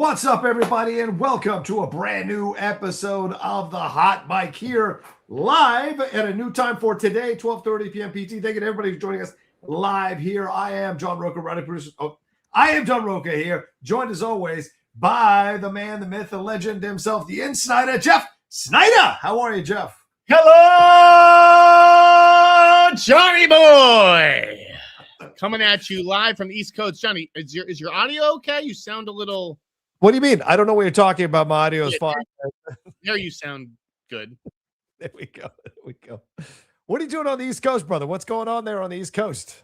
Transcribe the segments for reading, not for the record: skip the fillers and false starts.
What's up, everybody, and welcome to a brand new episode of the Hot Mic here, live at a new time for today, 12:30 p.m. PT. Thank you to everybody for joining us live here. I am John Rocha, writer, producer. I am John Rocha here, joined as always by the man, the myth, the legend himself, the Insider, Jeff Sneider. How are you, Jeff? Hello, Johnny boy. Coming at you live from the East Coast. Johnny, is your audio okay? You sound a little... What do you mean? I don't know what you're talking about. My audio is fine. There you sound good. There we go. There we go. What are you doing on the East Coast, brother? What's going on there on the East Coast?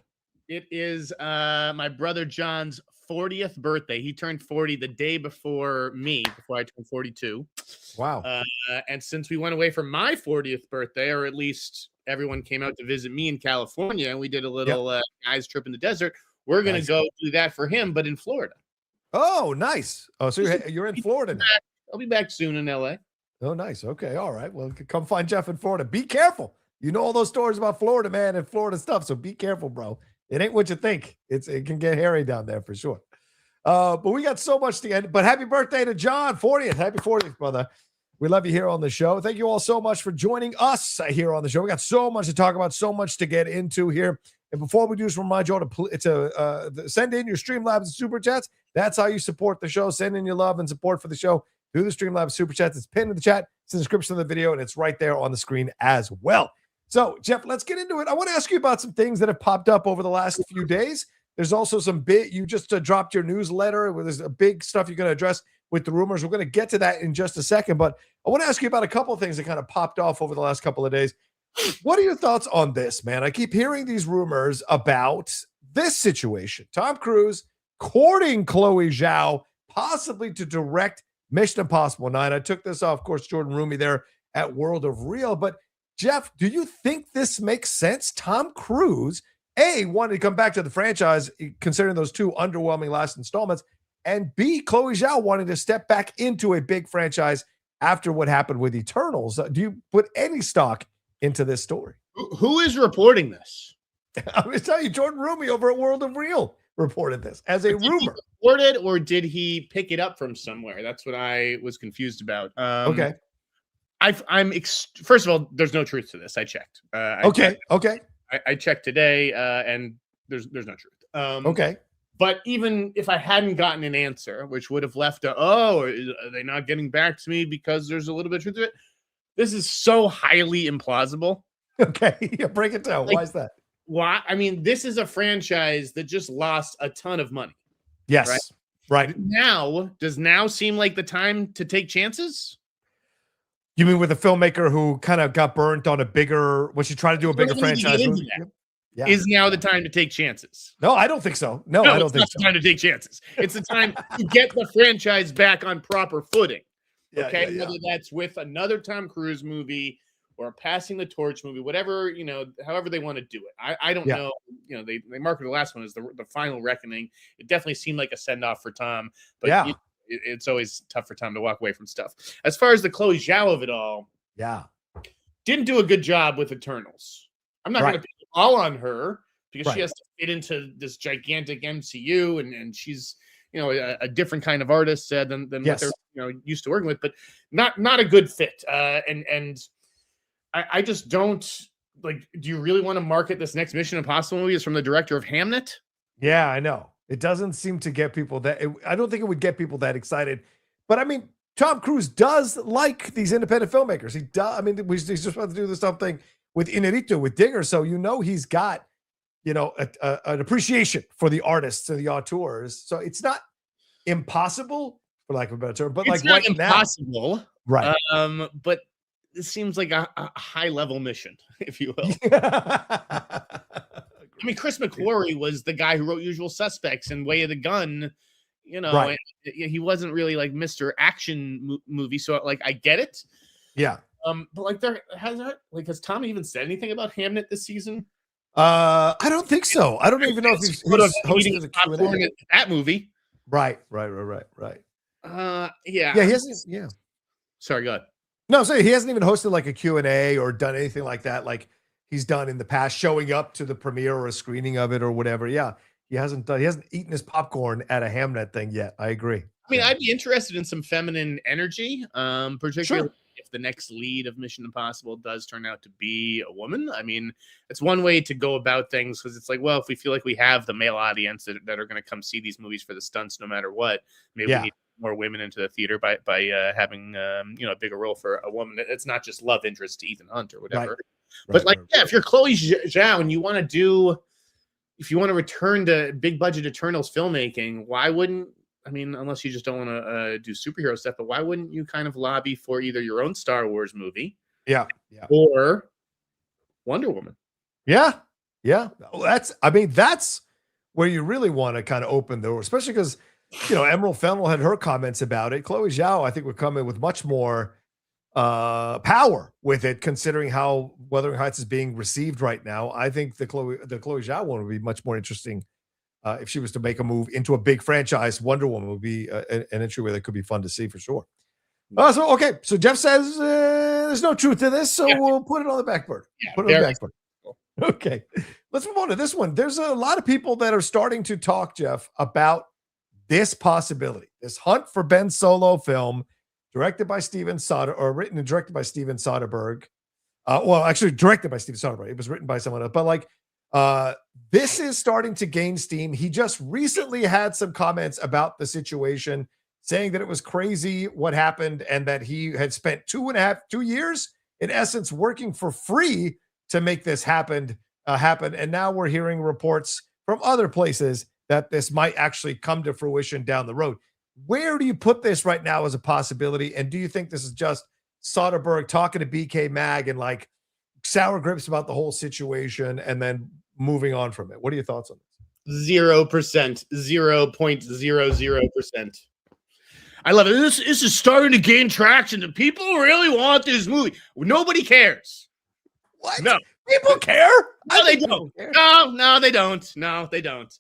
It is my brother John's 40th birthday. He turned 40 the day before me, before I turned 42. Wow. And since we went away for my 40th birthday, or at least everyone came out to visit me in California, and we did a little guys trip in the desert, we're going to go do that for him, but in Florida. Oh, nice. Oh, so you're in Florida now. I'll be back soon in LA. Oh, nice. Okay. All right. Well, come find Jeff in Florida. Be careful. You know all those stories about Florida, man, and Florida stuff. So be careful, bro. It ain't what you think. It can get hairy down there for sure. But we got so much to end. But happy birthday to John, 40th. Happy 40th, brother. We love you here on the show. Thank you all so much for joining us here on the show. We got so much to talk about, so much to get into here. And before we do, just remind you all to send in your Streamlabs and Super Chats. That's how you support the show. Send in your love and support for the show through the Streamlabs Super Chats. It's pinned in the chat. It's in the description of the video, and it's right there on the screen as well. So, Jeff, let's get into it. I want to ask you about some things that have popped up over the last few days. There's also some you just dropped your newsletter where there's a big stuff you're going to address with the rumors. We're going to get to that in just a second, but I want to ask you about a couple of things that kind of popped off over the last couple of days. What are your thoughts on this, man? I keep hearing these rumors about this situation. Tom Cruise courting Chloe Zhao, possibly to direct Mission Impossible 9. I took this off, of course, Jordan Rumi there at World of Real. But, Jeff, do you think this makes sense? Tom Cruise, A, wanted to come back to the franchise, considering those two underwhelming last installments, and B, Chloe Zhao wanted to step back into a big franchise after what happened with Eternals. Do you put any stock into this story? Who is reporting this? I'm going to tell you, Jordan Rumi over at World of Real reported this as a rumor. Reported, or did he pick it up from somewhere? That's what I was confused about. Okay. First of all, there's no truth to this. I checked. Okay. I checked today, and there's no truth. Okay. But even if I hadn't gotten an answer, which would have left are they not getting back to me because there's a little bit of truth to it? This is so highly implausible. Okay. Break it down. Why is that? Why? I mean, this is a franchise that just lost a ton of money. Yes. Right. Does now seem like the time to take chances? You mean with a filmmaker who kind of got burnt on when she tried to do a bigger franchise movie? Yeah. Is now the time to take chances? No, I don't think so. No, I don't think so. It's not the time to take chances. It's the time to get the franchise back on proper footing. Okay, whether that's with another Tom Cruise movie or a passing the torch movie, whatever, however they want to do it. I don't know. They marketed the last one as the final reckoning. It definitely seemed like a send off for Tom, but it's always tough for Tom to walk away from stuff. As far as the Chloe Zhao of it all, didn't do a good job with Eternals. I'm not going to put it all on her because she has to fit into this gigantic MCU, and she's a different kind of artist than what they're used to working with, but not a good fit. And I just don't like. Do you really want to market this next Mission Impossible movie? Is from the director of Hamnet? Yeah, I know. It doesn't seem to get people I don't think it would get people that excited. But I mean, Tom Cruise does like these independent filmmakers. He does. I mean, he's just about to do this something with Inarito, with Dinger. So he's got an appreciation for the artists and the auteurs. So it's not impossible, for lack of a better term, but it's like not impossible, right? But it seems like a high level mission, if you will. I mean, Chris McQuarrie was the guy who wrote Usual Suspects and Way of the Gun. And he wasn't really like Mr. Action movie, so like I get it. Yeah. But has Tom even said anything about Hamnet this season? I don't think so. I don't even know if he's hosting the Q&A. That movie. Right. Yeah. He hasn't. Yeah. Sorry, go ahead. No, so he hasn't even hosted like a Q&A or done anything like that, like he's done in the past, showing up to the premiere or a screening of it or whatever. Yeah, he hasn't eaten his popcorn at a Hamnet thing yet. I agree. I mean, I'd be interested in some feminine energy, particularly if the next lead of Mission Impossible does turn out to be a woman. I mean, it's one way to go about things, because it's like, well, if we feel like we have the male audience that are going to come see these movies for the stunts no matter what, maybe we need more women into the theater by having a bigger role for a woman. It's not just love interest to Ethan Hunt or whatever. But if you're Chloe Zhao and you want to return to big budget Eternals filmmaking, why wouldn't, I mean, unless you just don't want to do superhero stuff, but why wouldn't you kind of lobby for either your own Star Wars movie, or Wonder Woman? Yeah. That's where you really want to kind of open the door, especially because Emerald Fennell had her comments about it. Chloe Zhao, I think, would come in with much more power with it, considering how Wuthering Heights is being received right now. I think the Chloe Zhao one would be much more interesting. If she was to make a move into a big franchise, Wonder Woman would be an entryway that could be fun to see for sure. So Jeff says there's no truth to this, so we'll put it on the back burner. Put it on the back burner. Okay, let's move on to this one. There's a lot of people that are starting to talk, Jeff, about this possibility, this hunt for Ben Solo film, directed by Steven Soderbergh, or written and directed by Steven Soderbergh. Actually, directed by Steven Soderbergh. It was written by someone else, but this is starting to gain steam. He just recently had some comments about the situation, saying that it was crazy what happened and that he had spent 2 years, in essence, working for free to make this happen. And now we're hearing reports from other places that this might actually come to fruition down the road. Where do you put this right now as a possibility? And do you think this is just Soderbergh talking to BK Mag and sour grapes about the whole situation and then moving on from it? What are your thoughts on this? 0%, 0.00%. I love it. This is starting to gain traction. The people really want this movie. Nobody cares. What? No. People care? No, they don't. No, they don't. No, they don't.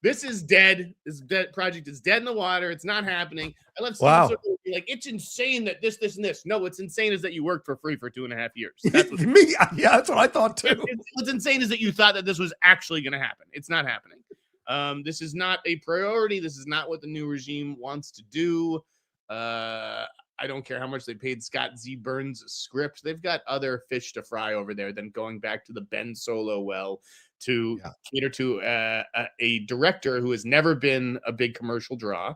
This is dead. This project is dead in the water. It's not happening. I love Steven Soderbergh be like, it's insane that this, and this. No, what's insane is that you worked for free for 2.5 years. That's what that's what I thought too. What's insane is that you thought that this was actually going to happen. It's not happening. This is not a priority. This is not what the new regime wants to do. I don't care how much they paid Scott Z. Burns a script. They've got other fish to fry over there than going back to the Ben Solo well to cater to a director who has never been a big commercial draw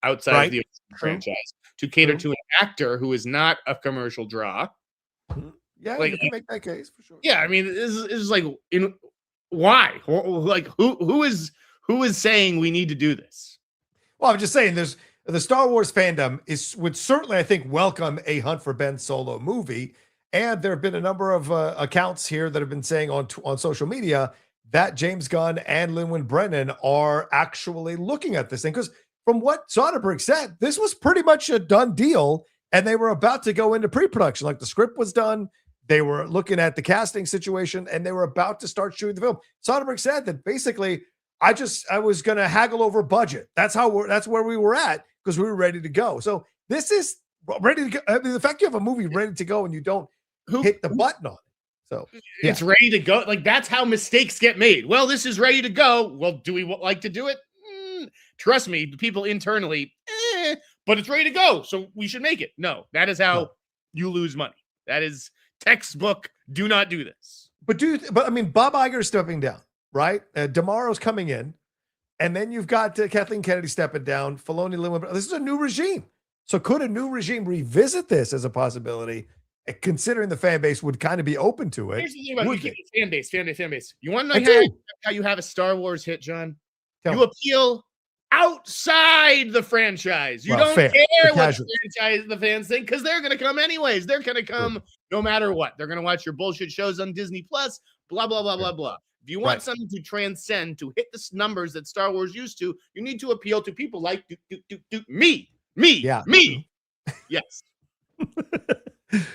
outside of the franchise, to cater to an actor who is not a commercial draw. Yeah, you can make that case for sure. Yeah, I mean, this is why? Who is saying we need to do this? Well, I'm just saying there's the Star Wars fandom would certainly, I think, welcome a Hunt for Ben Solo movie. And there have been a number of accounts here that have been saying on social media that James Gunn and Lin-Manuel Brennan are actually looking at this thing. Because from what Soderbergh said, this was pretty much a done deal, and they were about to go into pre-production. The script was done. They were looking at the casting situation, and they were about to start shooting the film. Soderbergh said that basically, I was going to haggle over budget. That's where we were at, because we were ready to go. So this is ready to go. I mean, the fact you have a movie ready to go and you don't hit the button on it. So it's ready to go. That's how mistakes get made. Well, this is ready to go. Well, do we like to do it? Trust me, the people internally, but it's ready to go. So we should make it. No, that is how you lose money. That is textbook. Do not do this. But I mean, Bob Iger's stepping down, right? DeMaro's coming in. And then you've got Kathleen Kennedy stepping down. Filoni, this is a new regime. So could a new regime revisit this as a possibility, considering the fan base would kind of be open to it? Here's the thing about fan base. You want to know how you have a Star Wars hit, John? You appeal outside the franchise. You don't care what franchise the fans think, because they're going to come anyways. They're going to come no matter what. They're going to watch your bullshit shows on Disney Plus, blah, blah, blah, blah, blah. If you want something to transcend, to hit the numbers that Star Wars used to, you need to appeal to people like me. Yes.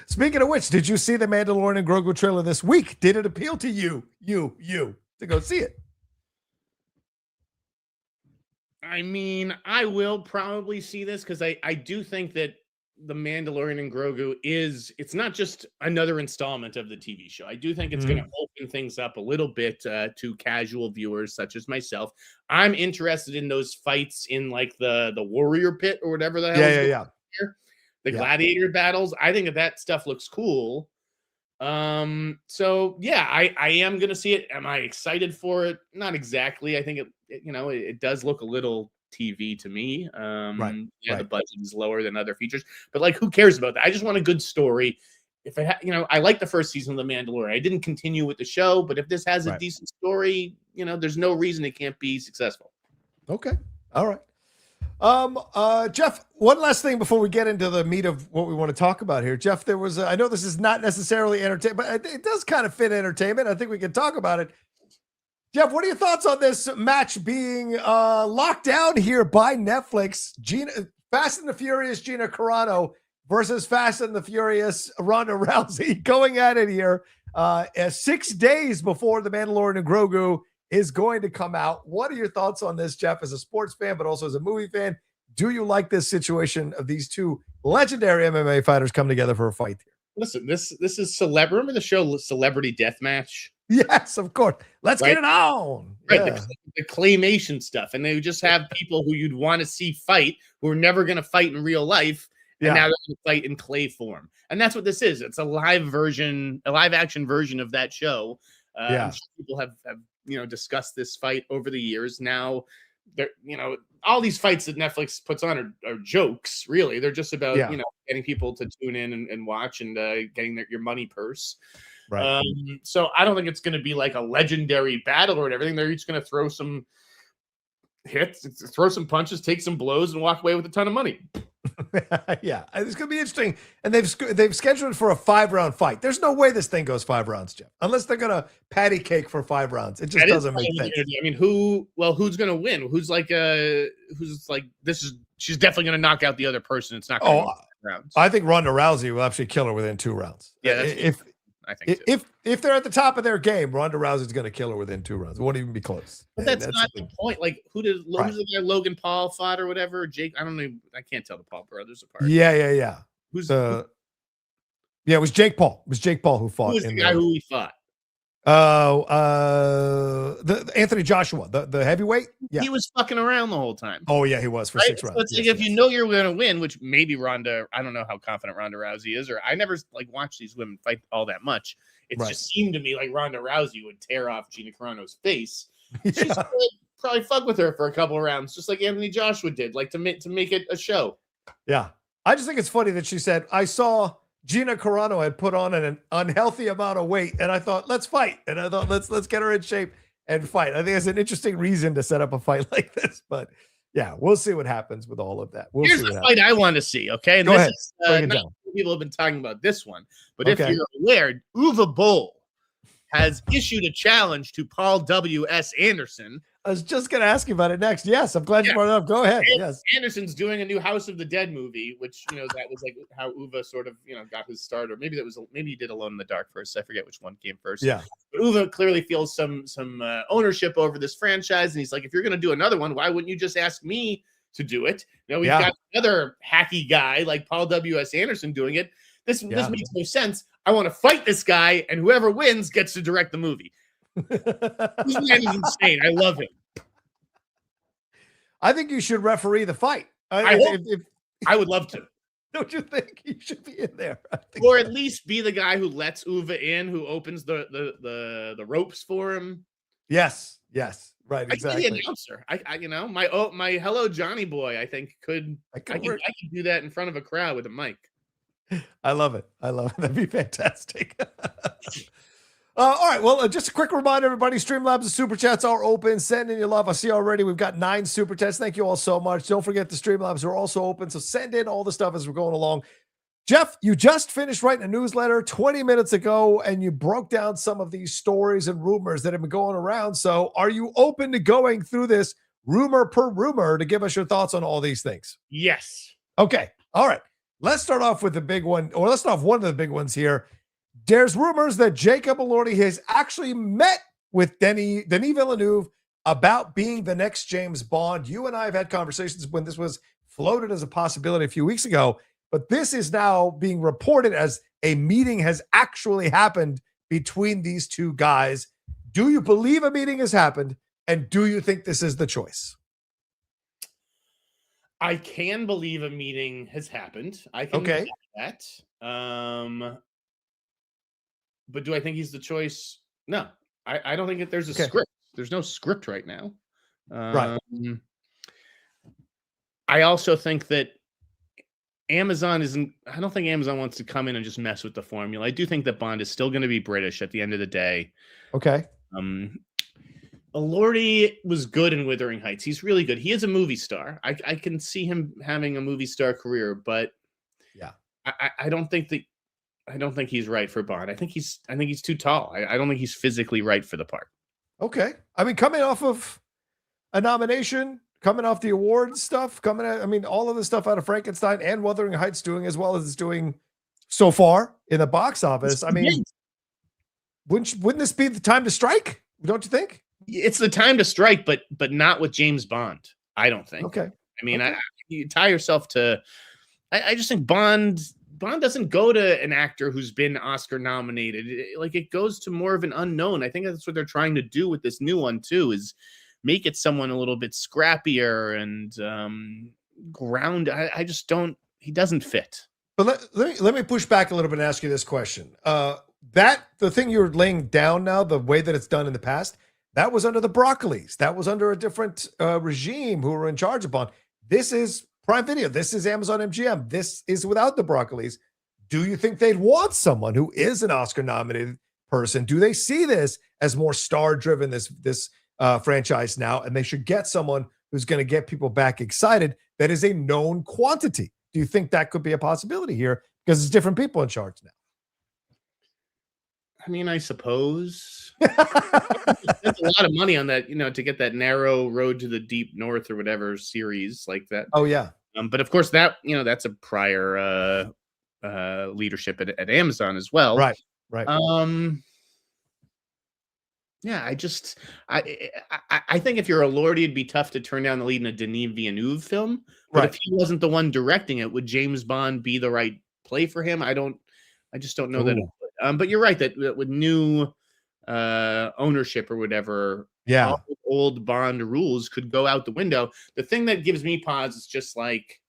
Speaking of which, did you see the Mandalorian and Grogu trailer this week? Did it appeal to you to go see it? I mean, I will probably see this, because I do think that The Mandalorian and Grogu it's not just another installment of the TV show. I do think it's going to open things up a little bit to casual viewers such as myself. I'm interested in those fights in like the warrior pit or whatever the hell. The gladiator battles. I think that stuff looks cool. So yeah, I am going to see it. Am I excited for it? Not exactly. I think it does look a little TV to me. The budget is lower than other features, but like, who cares about that? I just want a good story. If it I like the first season of The Mandalorian. I didn't continue with the show, but if this has a decent story, there's no reason it can't be successful. Okay. All right. Jeff, one last thing before we get into the meat of what we want to talk about here. Jeff, there was, I know this is not necessarily entertainment, but it does kind of fit entertainment. I think we can talk about it. Jeff, what are your thoughts on this match being locked down here by Netflix? Fast and the Furious Gina Carano versus Fast and the Furious Ronda Rousey going at it here 6 days before The Mandalorian and Grogu is going to come out. What are your thoughts on this, Jeff, as a sports fan, but also as a movie fan? Do you like this situation of these two legendary MMA fighters come together for a fight here? Listen, this is celebrity. Remember the show Celebrity Deathmatch? Yes, of course. Let's get it on. Right, yeah. The claymation stuff. And they just have people who you'd want to see fight who are never going to fight in real life. And now they're going to fight in clay form. And that's what this is. It's a live action version of that show. I'm sure people have discussed this fight over the years. Now, all these fights that Netflix puts on are jokes, really. They're just about, getting people to tune in and watch and getting your money purse. Right. So I don't think it's going to be like a legendary battle or everything. They're each going to throw some hits, throw some punches, take some blows, and walk away with a ton of money. Yeah, it's going to be interesting. And they've scheduled it for a 5-round fight. There's no way this thing goes 5 rounds, Jeff, unless they're going to patty cake for 5 rounds. It just doesn't make sense. I mean, who's going to win? Who's like she's definitely going to knock out the other person. It's not going to be rounds. I think Ronda Rousey will actually kill her within 2 rounds. Yeah, I think if they're at the top of their game, Ronda Rousey's going to kill her within 2 rounds. It won't even be close. But that's not the point. Like, who's the guy Logan Paul fought or whatever? Jake, I don't know. I can't tell the Paul brothers apart. Yeah. Who's it was Jake Paul. It was Jake Paul who fought. Who was the guy who he fought? The Anthony Joshua, the heavyweight. Yeah, he was fucking around the whole time. Oh yeah, he was for 6 rounds. So it's like if you know you're going to win, which maybe Ronda. I don't know how confident Ronda Rousey is, or I never watch these women fight all that much. It just seemed to me like Ronda Rousey would tear off Gina Carano's face. She's probably fuck with her for a couple of rounds, just like Anthony Joshua did, like to make it a show. Yeah, I just think it's funny that she said, I saw Gina Carano had put on an unhealthy amount of weight, and I thought, let's fight. And I thought, let's get her in shape and fight. I think it's an interesting reason to set up a fight like this, but yeah, we'll see what happens with all of that. Here's the fight I want to see. Okay, and Go ahead. People have been talking about this one, but if you're aware, Uwe Boll has issued a challenge to Paul W.S. Anderson. I was just going to ask you about it next. Yes, I'm glad you brought it up. Go ahead. Yes, Anderson's doing a new House of the Dead movie, which that was like how Uwe sort of got his start, or maybe he did Alone in the Dark first. I forget which one came first. Yeah, but Uwe clearly feels some ownership over this franchise, and he's like, if you're going to do another one, why wouldn't you just ask me to do it? We've got another hacky guy like Paul W.S. Anderson doing it. This makes no sense. I want to fight this guy, and whoever wins gets to direct the movie. This man is insane. I love him. I think you should referee the fight. I would love to. Don't you think you should be in there? Or at least be the guy who lets Uwe in, who opens the ropes for him. Yes. Right, exactly. I can be the announcer. My Hello Johnny boy, I think I can do that in front of a crowd with a mic. I love it. That'd be fantastic. All right. Well, just a quick reminder, everybody, Streamlabs and Super Chats are open. Send in your love. I see already we've got 9 Super Chats. Thank you all so much. Don't forget the Streamlabs are also open. So send in all the stuff as we're going along. Jeff, you just finished writing a newsletter 20 minutes ago, and you broke down some of these stories and rumors that have been going around. So are you open to going through this rumor per rumor to give us your thoughts on all these things? Yes. Okay. All right. Let's start off with the big one, or let's start off one of the big ones here. There's rumors that Jacob Elordi has actually met with Denis Villenueve about being the next James Bond. You and I have had conversations when this was floated as a possibility a few weeks ago. but this is now being reported as a meeting has actually happened between these two guys. Do you believe a meeting has happened? And do you think this is the choice? I can believe a meeting has happened. I can Okay. that. But do I think he's the choice? No. I don't think that there's a script. There's no script right now. Right. I also think that Amazon isn't. I don't think Amazon wants to come in and just mess with the formula. I do think that Bond is still going to be British at the end of the day. Okay. Elordi was good in Wuthering Heights. He's really good. He is a movie star. I can see him having a movie star career, but yeah, I don't think he's right for Bond. I think he's too tall. I don't think he's physically right for the part. Okay. I mean, coming off of a nomination, coming off the awards stuff, all of the stuff out of Frankenstein and Wuthering Heights doing as well as it's doing so far in the box office. I mean, wouldn't this be the time to strike? Don't you think? It's the time to strike, but not with James Bond. I don't think. Okay. I mean, you tie yourself to. I just think Bond doesn't go to an actor who's been Oscar nominated. It goes to more of an unknown. I think that's what they're trying to do with this new one too, is make it someone a little bit scrappier and ground. I just don't. He doesn't fit. But let me push back a little bit and ask you this question. The thing you're laying down now, the way that it's done in the past, that was under the Broccolis. That was under a different regime who were in charge of Bond. This is Prime Video. This is Amazon MGM. This is without the Broccolis. Do you think they'd want someone who is an Oscar-nominated person? Do they see this as more star-driven, this franchise now, and they should get someone who's going to get people back excited that is a known quantity? Do you think that could be a possibility here? Because it's different people in charge now. I mean, I suppose that's a lot of money on that, to get that narrow road to the deep north or whatever series like that. Oh yeah. But of course that, that's a prior leadership at Amazon as well. Right. Yeah, I think if you're Elordi, it'd be tough to turn down the lead in a Denis Villeneuve film. But if he wasn't the one directing it, would James Bond be the right play for him? I just don't know that it would. But you're right that with new ownership or whatever, all the old Bond rules could go out the window. The thing that gives me pause is just like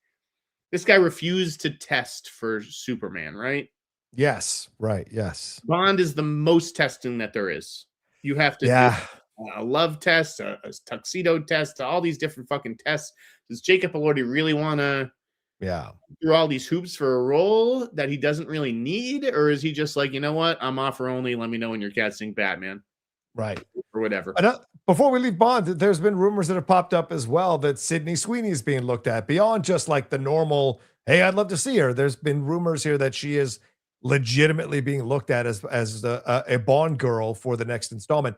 this guy refused to test for Superman, right? Yes, right. Yes. Bond is the most testing that there is. You have to do a love test, a tuxedo test, all these different fucking tests. Does Jacob Elordi really want to through all these hoops for a role that he doesn't really need? Or is he just like, you know what? I'm offer only. Let me know when you're casting Batman. Right. Or whatever. Before we leave Bond, there's been rumors that have popped up as well that Sydney Sweeney is being looked at beyond just like the normal, hey, I'd love to see her. There's been rumors here that she is legitimately being looked at as a Bond girl for the next installment.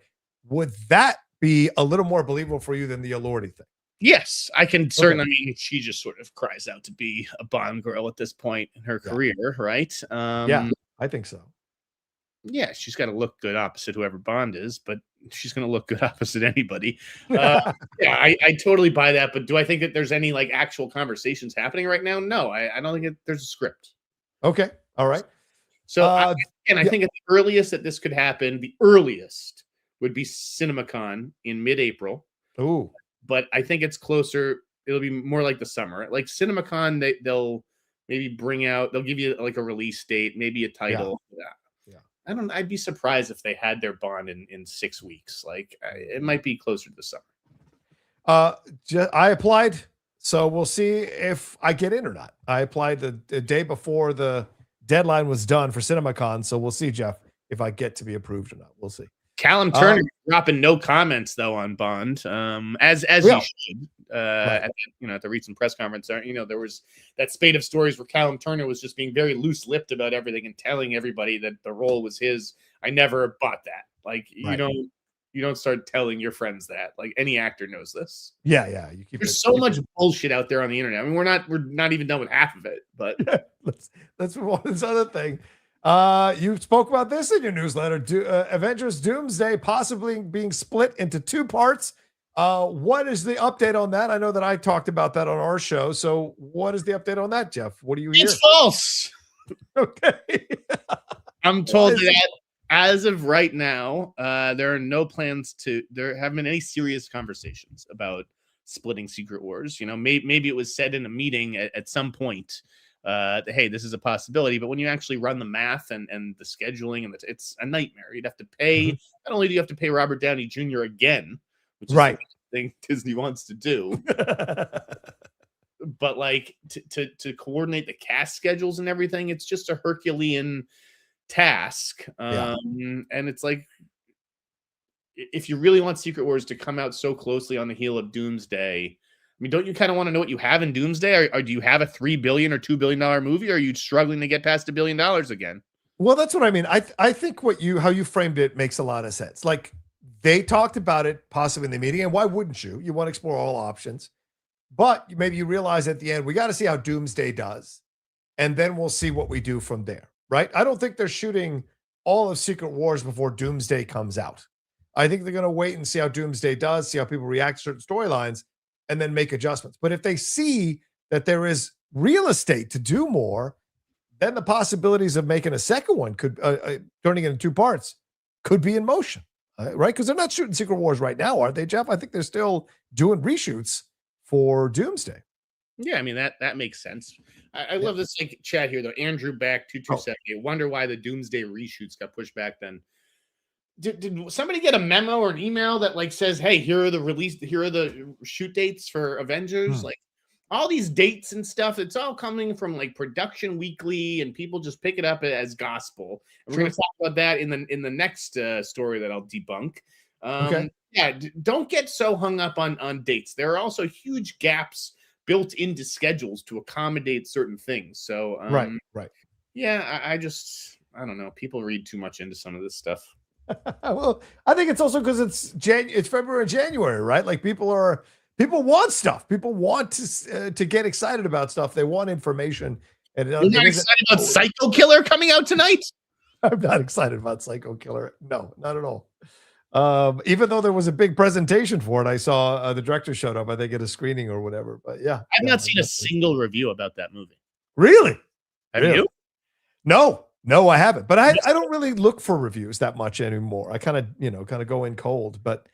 Would that be a little more believable for you than the Elordi thing? Yes, I can certainly. I mean, she just sort of cries out to be a Bond girl at this point in her career, right? Yeah, I think so. Yeah, she's got to look good opposite whoever Bond is, but she's going to look good opposite anybody. I totally buy that. But do I think that there's any like actual conversations happening right now? No, I don't think there's a script. Okay, all right. So I think at the earliest that this could happen, the earliest would be CinemaCon in mid-April. Ooh. But I think it's closer. It'll be more like the summer. Like CinemaCon, they'll maybe they'll give you like a release date, maybe a title. Yeah. I'd be surprised if they had their Bond in 6 weeks. Like it might be closer to the summer. I applied, so we'll see if I get in or not. I applied the day before the deadline was done for CinemaCon, so we'll see, Jeff, if I get to be approved or not. We'll see. Callum Turner dropping no comments though on Bond, as he should. At the recent press conference, there was that spate of stories where Callum Turner was just being very loose-lipped about everything and telling everybody that the role was his. I never bought that. Like you don't start telling your friends that. Like any actor knows this. Yeah. There's so much bullshit out there on the internet. I mean, we're not even done with half of it. But let's move on to this other thing. You spoke about this in your newsletter. Avengers Doomsday possibly being split into 2 parts. What is the update on that? I know that I talked about that on our show. So what is the update on that, Jeff? What do you hear? It's false. Okay. I'm told that as of right now, there are no plans there haven't been any serious conversations about splitting Secret Wars. You know, maybe it was said in a meeting at some point, that, hey, this is a possibility. But when you actually run the math and the scheduling, and it's a nightmare. You'd have to pay, not only do you have to pay Robert Downey Jr. again, which is the thing Disney wants to do, but like to coordinate the cast schedules and everything, it's just a Herculean task. And it's like, if you really want Secret Wars to come out so closely on the heel of Doomsday, I mean, don't you kind of want to know what you have in Doomsday? Or do you have a $3 billion or $2 billion movie? Or are you struggling to get past $1 billion again? Well, that's what I mean. I think how you framed it makes a lot of sense. Like, they talked about it possibly in the meeting, and why wouldn't you? You want to explore all options, but maybe you realize at the end, we got to see how Doomsday does, and then we'll see what we do from there, right? I don't think they're shooting all of Secret Wars before Doomsday comes out. I think they're going to wait and see how Doomsday does, see how people react to certain storylines, and then make adjustments. But if they see that there is real estate to do more, then the possibilities of making a second one could, turning it into 2 parts, could be in motion. Right? Because they're not shooting Secret Wars right now, are they, Jeff? I think they're still doing reshoots for Doomsday. Yeah, I mean, that makes sense. I love this like chat here, though. Andrew back 2278. Wonder why the Doomsday reshoots got pushed back then. Did somebody get a memo or an email that like says, hey, here are the shoot dates for Avengers? Like, all these dates and stuff, it's all coming from like Production Weekly, and people just pick it up as gospel. And we're going to talk about that in the next story that I'll debunk. Okay. Yeah, don't get so hung up on dates. There are also huge gaps built into schedules to accommodate certain things. So right. Yeah, I don't know. People read too much into some of this stuff. Well, I think it's also because it's February and January, right? Like, people want stuff. People want to get excited about stuff. They want information. And you're not excited about Psycho Killer coming out tonight? I'm not excited about Psycho Killer. No, not at all. Even though there was a big presentation for it, I saw the director showed up. I think at a screening or whatever. But yeah, I've not seen a single review about that movie. Really? Have you? No, I haven't. But I don't really look for reviews that much anymore. I kind of go in cold. But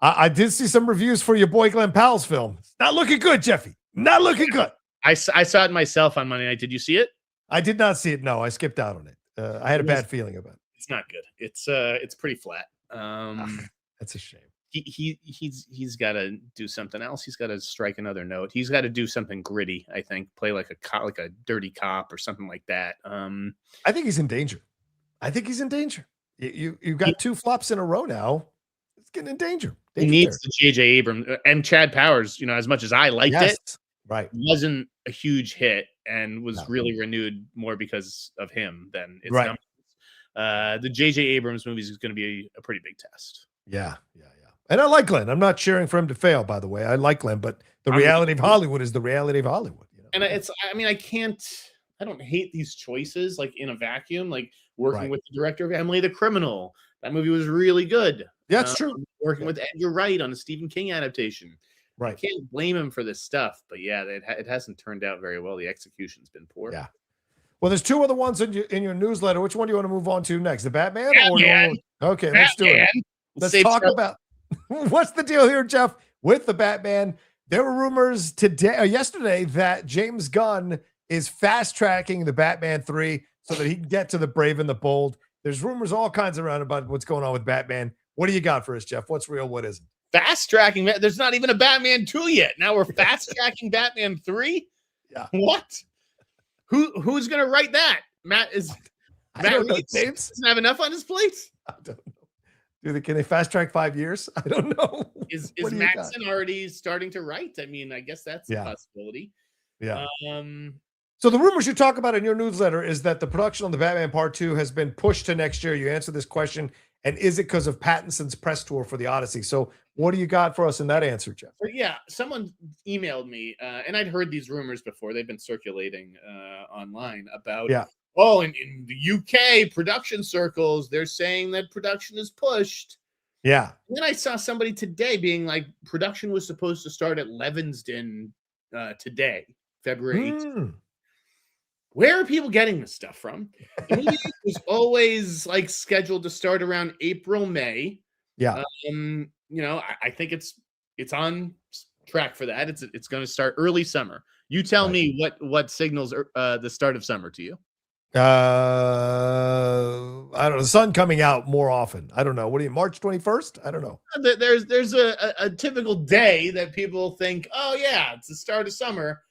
I did see some reviews for your boy Glenn Powell's film. Not looking good, Jeffy. Not looking good. I saw it myself on Monday night. Did you see it? I did not see it. No, I skipped out on it. I had a bad feeling about it. It's not good. It's pretty flat. That's a shame. He's got to do something else. He's got to strike another note. He's got to do something gritty. I think play like a dirty cop or something like that. I think he's in danger. You got 2 flops in a row now. It's getting in danger. He needs the J.J. Abrams and Chad Powers. You know, as much as I liked it, right, wasn't a huge hit and was really renewed more because of him than its right. numbers. The J.J. Abrams movies is going to be a pretty big test. Yeah. And I like Glenn. I'm not cheering for him to fail, by the way. I like Glenn, but the reality of Hollywood is the reality of Hollywood. You know? And I don't hate these choices like in a vacuum, like working with the director of Emily the Criminal. That movie was really good. Yeah, it's true. Working with Edgar Wright on a Stephen King adaptation. Right. I can't blame him for this stuff, but yeah, it hasn't turned out very well. The execution's been poor. Yeah. Well, there's 2 other ones in your newsletter. Which one do you want to move on to next? The Batman? Okay, let's do it. Let's talk about what's the deal here, Jeff, with the Batman. There were rumors yesterday that James Gunn is fast tracking the Batman 3 so that he can get to the Brave and the Bold. There's rumors all kinds around about what's going on with Batman. What do you got for us, Jeff? What's real? What isn't? Fast tracking? There's not even a Batman 2 yet. Now we're fast tracking Batman 3? Yeah. What? Who's going to write that? Matt Reeves doesn't have enough on his plate? I don't know. Can they fast track 5 years? I don't know. Is Mattson already starting to write? I mean, I guess that's a possibility. Yeah. So the rumors you talk about in your newsletter is that the production on the Batman Part 2 has been pushed to next year. You answer this question, and is it because of Pattinson's press tour for the Odyssey? So what do you got for us in that answer, Jeff? Yeah, someone emailed me, and I'd heard these rumors before. They've been circulating online about in the UK production circles, they're saying that production is pushed. Yeah. And then I saw somebody today being like, production was supposed to start at Levingston today, February 18th. Mm. Where are people getting this stuff from? The movie was always like scheduled to start around April, May. Yeah. I think it's on track for that. It's going to start early summer. You tell me what signals the start of summer to you. I don't know. The sun coming out more often. I don't know. What do you, March 21st? I don't know. There's a typical day that people think, oh yeah, it's the start of summer.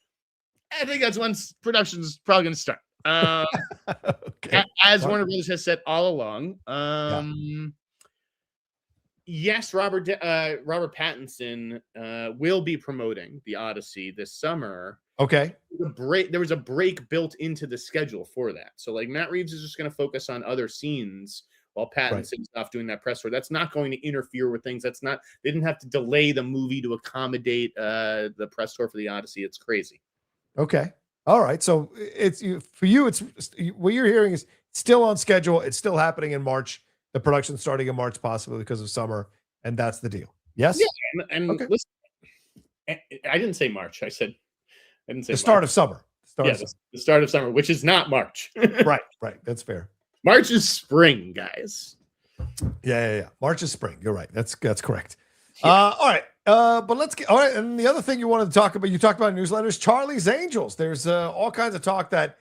I think that's when production's probably going to start. Okay. As Warner Brothers has said all along. Yes, Robert Pattinson will be promoting the Odyssey this summer. Okay. There was a break built into the schedule for that. So like Matt Reeves is just going to focus on other scenes while Pattinson's off doing that press tour. That's not going to interfere with things. They didn't have to delay the movie to accommodate the press tour for the Odyssey. It's crazy. Okay. All right. So it's for you. It's what you're hearing is still on schedule. It's still happening in March. The production starting in March, possibly because of summer, and that's the deal. Yes. Yeah. And okay. Listen, I didn't say March. I said the start of summer. The start of summer, which is not March. Right. That's fair. March is spring, guys. Yeah. March is spring. You're right. That's correct. Yeah. All right. But let's get all right. And the other thing you wanted to talk about, you talked about newsletters, Charlie's Angels. There's all kinds of talk that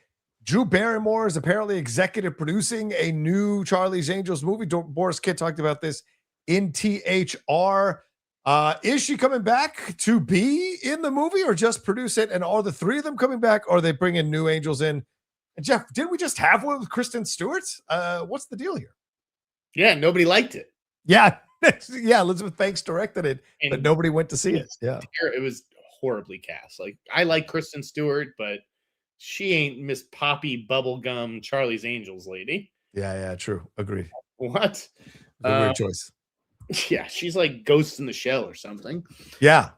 Drew Barrymore is apparently executive producing a new Charlie's Angels movie. Boris Kidd talked about this in THR. Is she coming back to be in the movie or just produce it? And are the three of them coming back, or are they bringing new angels in? And Jeff, didn't we just have one with Kristen Stewart? What's the deal here? Yeah, nobody liked it. Yeah. Elizabeth Banks directed it, but nobody went to see it. Yeah. It was horribly cast. Like, I like Kristen Stewart, but she ain't Miss Poppy Bubblegum Charlie's Angels lady. Yeah, true. Agreed. What? Weird choice. Yeah, she's like Ghost in the Shell or something. Yeah.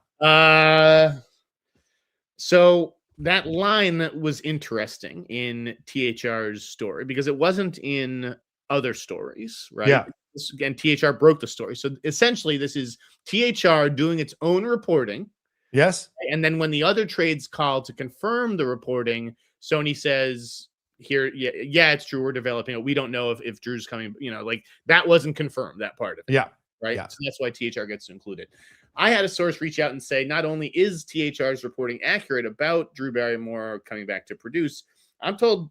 So that line was interesting in THR's story because it wasn't in other stories, right? Yeah. Again, THR broke the story. So essentially, this is THR doing its own reporting. Yes. And then when the other trades call to confirm the reporting, Sony says, here, yeah, it's true. We're developing it. We don't know if Drew's coming, like that wasn't confirmed, that part of it. Yeah. Right. Yeah. So that's why THR gets to include it. I had a source reach out and say, not only is THR's reporting accurate about Drew Barrymore coming back to produce, I'm told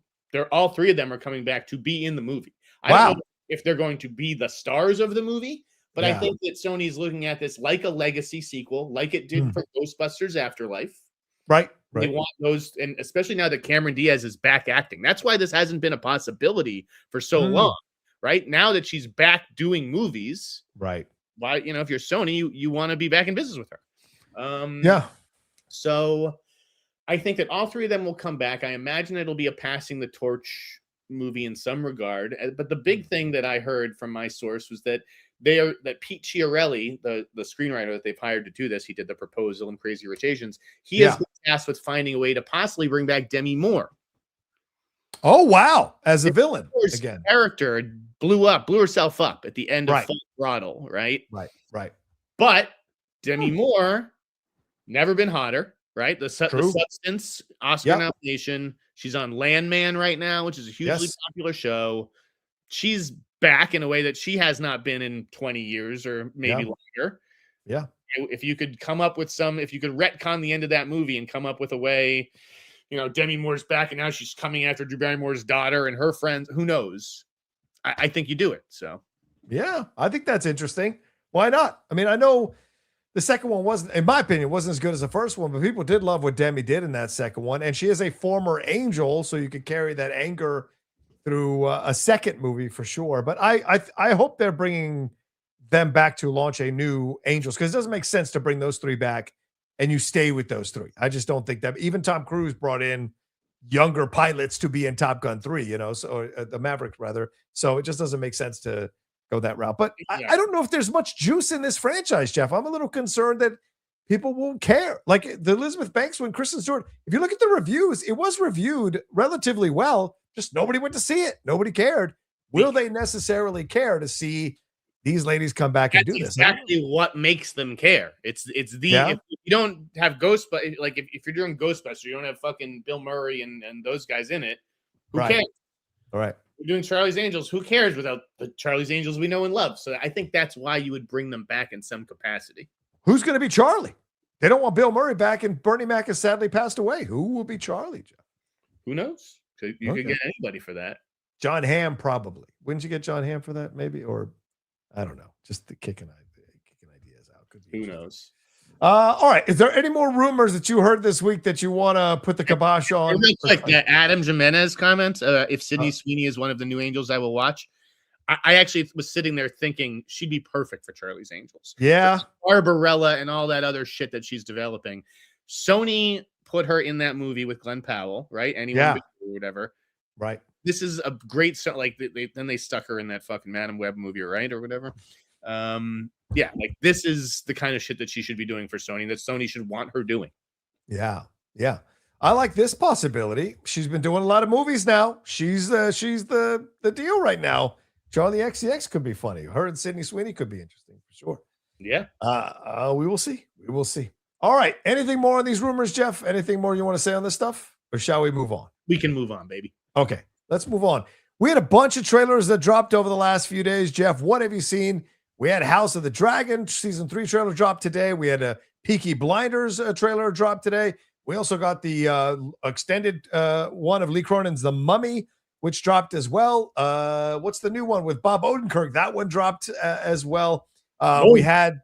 all three of them are coming back to be in the movie. I don't know if they're going to be the stars of the movie, but I think that Sony's looking at this like a legacy sequel, like it did for Ghostbusters Afterlife. Right. They want those, and especially now that Cameron Diaz is back acting. That's why this hasn't been a possibility for so long. Right now that she's back doing movies, right? Why, if you're Sony, you want to be back in business with her. Yeah. So I think that all three of them will come back. I imagine it'll be a passing the torch movie in some regard. But the big thing that I heard from my source was that Pete Chiarelli, the screenwriter that they've hired to do this, he did The Proposal and Crazy Rich Asians. He has been tasked with finding a way to possibly bring back Demi Moore. Oh, wow. As a villain again. Character blew herself up at the end of Full Throttle, right? Right. But Demi Moore, never been hotter, right? The Substance, Oscar nomination. She's on Landman right now, which is a hugely popular show. She's back in a way that she has not been in 20 years or maybe longer. Yeah. If you could come up with if you could retcon the end of that movie and come up with a way, Demi Moore's back and now she's coming after Drew Barrymore's daughter and her friends, who knows? I think you do it. So, yeah, I think that's interesting. Why not? I mean, I know the second one wasn't, in my opinion, wasn't as good as the first one, but people did love what Demi did in that second one. And she is a former angel, so you could carry that anger through a second movie for sure. But I hope they're bringing them back to launch a new Angels, because it doesn't make sense to bring those three back and you stay with those three. I just don't think that. Even Tom Cruise brought in younger pilots to be in Top Gun 3, so the Maverick rather. So it just doesn't make sense to go that route. But I don't know if there's much juice in this franchise, Jeff. I'm a little concerned that people won't care. Like the Elizabeth Banks one, Kristen Stewart, if you look at the reviews, it was reviewed relatively well. Just nobody went to see it. Nobody cared. Will they necessarily care to see these ladies come back and do this. Exactly what makes them care. It's if you don't have Ghostbusters, like if you're doing Ghostbusters, you don't have fucking Bill Murray and those guys in it. Who cares? All right. We're doing Charlie's Angels. Who cares without the Charlie's Angels we know and love? So I think that's why you would bring them back in some capacity. Who's going to be Charlie? They don't want Bill Murray back, and Bernie Mac has sadly passed away. Who will be Charlie, Jeff? Who knows? You could get anybody for that. John Hamm, probably. Wouldn't you get John Hamm for that, maybe? Or, I don't know. Just the kicking ideas out. Who knows? All right. Is there any more rumors that you heard this week that you want to put the kibosh on? Like the Adam Jimenez comment, if Sydney Sweeney is one of the new Angels I will watch. I actually was sitting there thinking she'd be perfect for Charlie's Angels. Yeah. Barbarella and all that other shit that she's developing. Sony put her in that movie with Glenn Powell, right? Anyone or whatever. Right. This is a great start. Like then they stuck her in that fucking Madam Web movie, right? Or whatever. Yeah, like this is the kind of shit that she should be doing for Sony, that Sony should want her doing. Yeah. Yeah. I like this possibility. She's been doing a lot of movies now. She's the deal right now. Charlie XCX could be funny. Her and Sydney Sweeney could be interesting for sure. Yeah. We will see. We will see. All right. Anything more on these rumors, Jeff? Anything more you want to say on this stuff? Or shall we move on? We can move on, baby. Okay. Let's move on. We had a bunch of trailers that dropped over the last few days. Jeff, what have you seen? We had House of the Dragon season 3 trailer drop today. We had a Peaky Blinders trailer drop today. We also got the extended one of Lee Cronin's The Mummy, which dropped as well. What's the new one with Bob Odenkirk? That one dropped as well. We had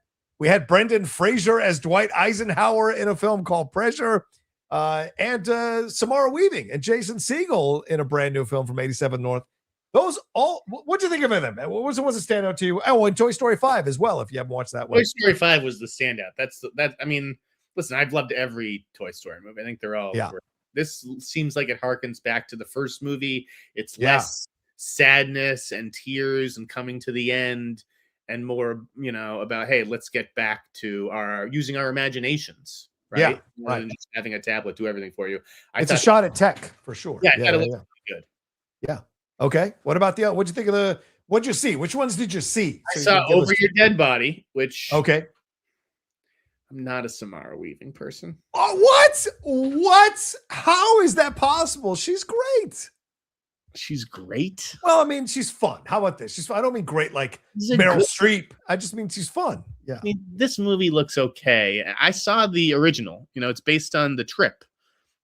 Brendan Fraser as Dwight Eisenhower in a film called Pressure, and Samara Weaving and Jason Segel in a brand new film from 87 North. Those all, what'd you think of them? What was a standout to you? Oh, and Toy Story 5 as well, if you haven't watched that one. Toy Story 5 was the standout. I mean, listen, I've loved every Toy Story movie. I think they're all great. This seems like it harkens back to the first movie. It's less sadness and tears and coming to the end, and more, about, hey, let's get back to using our imaginations, right? Yeah, right. Than just having a tablet do everything for you. It's a shot at tech for sure. Yeah, it looks good. Yeah. Okay. What about what'd you think of what'd you see? Which ones did you see? I saw Over Your Dead Body, which I'm not a Samara Weaving person. Oh, what? What? How is that possible? She's great. She's great. Well, I mean, she's fun. How about this? I don't mean great like Meryl Streep. I just mean she's fun. Yeah. I mean, this movie looks okay. I saw the original. It's based on The Trip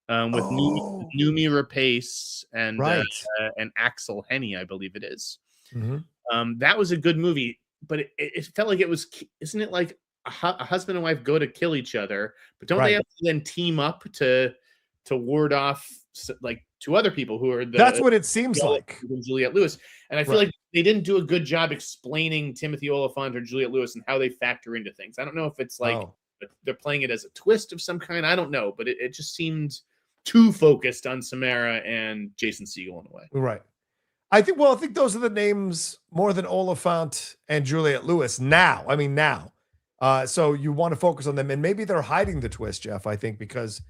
with Noomi Rapace and Axel Henny, I believe it is. Mm-hmm. That was a good movie, but it felt like it was. Isn't it like a husband and wife go to kill each other, but don't they have to then team up to ward off like two other people who are that's what it seems like. Juliette Lewis. And I feel like they didn't do a good job explaining Timothy Olyphant or Juliette Lewis and how they factor into things. I don't know if it's like they're playing it as a twist of some kind. I don't know, but it just seemed too focused on Samara and Jason Segel in a way. Right. I think those are the names more than Olyphant and Juliette Lewis now. I mean, now. So you want to focus on them, and maybe they're hiding the twist, Jeff, I think, because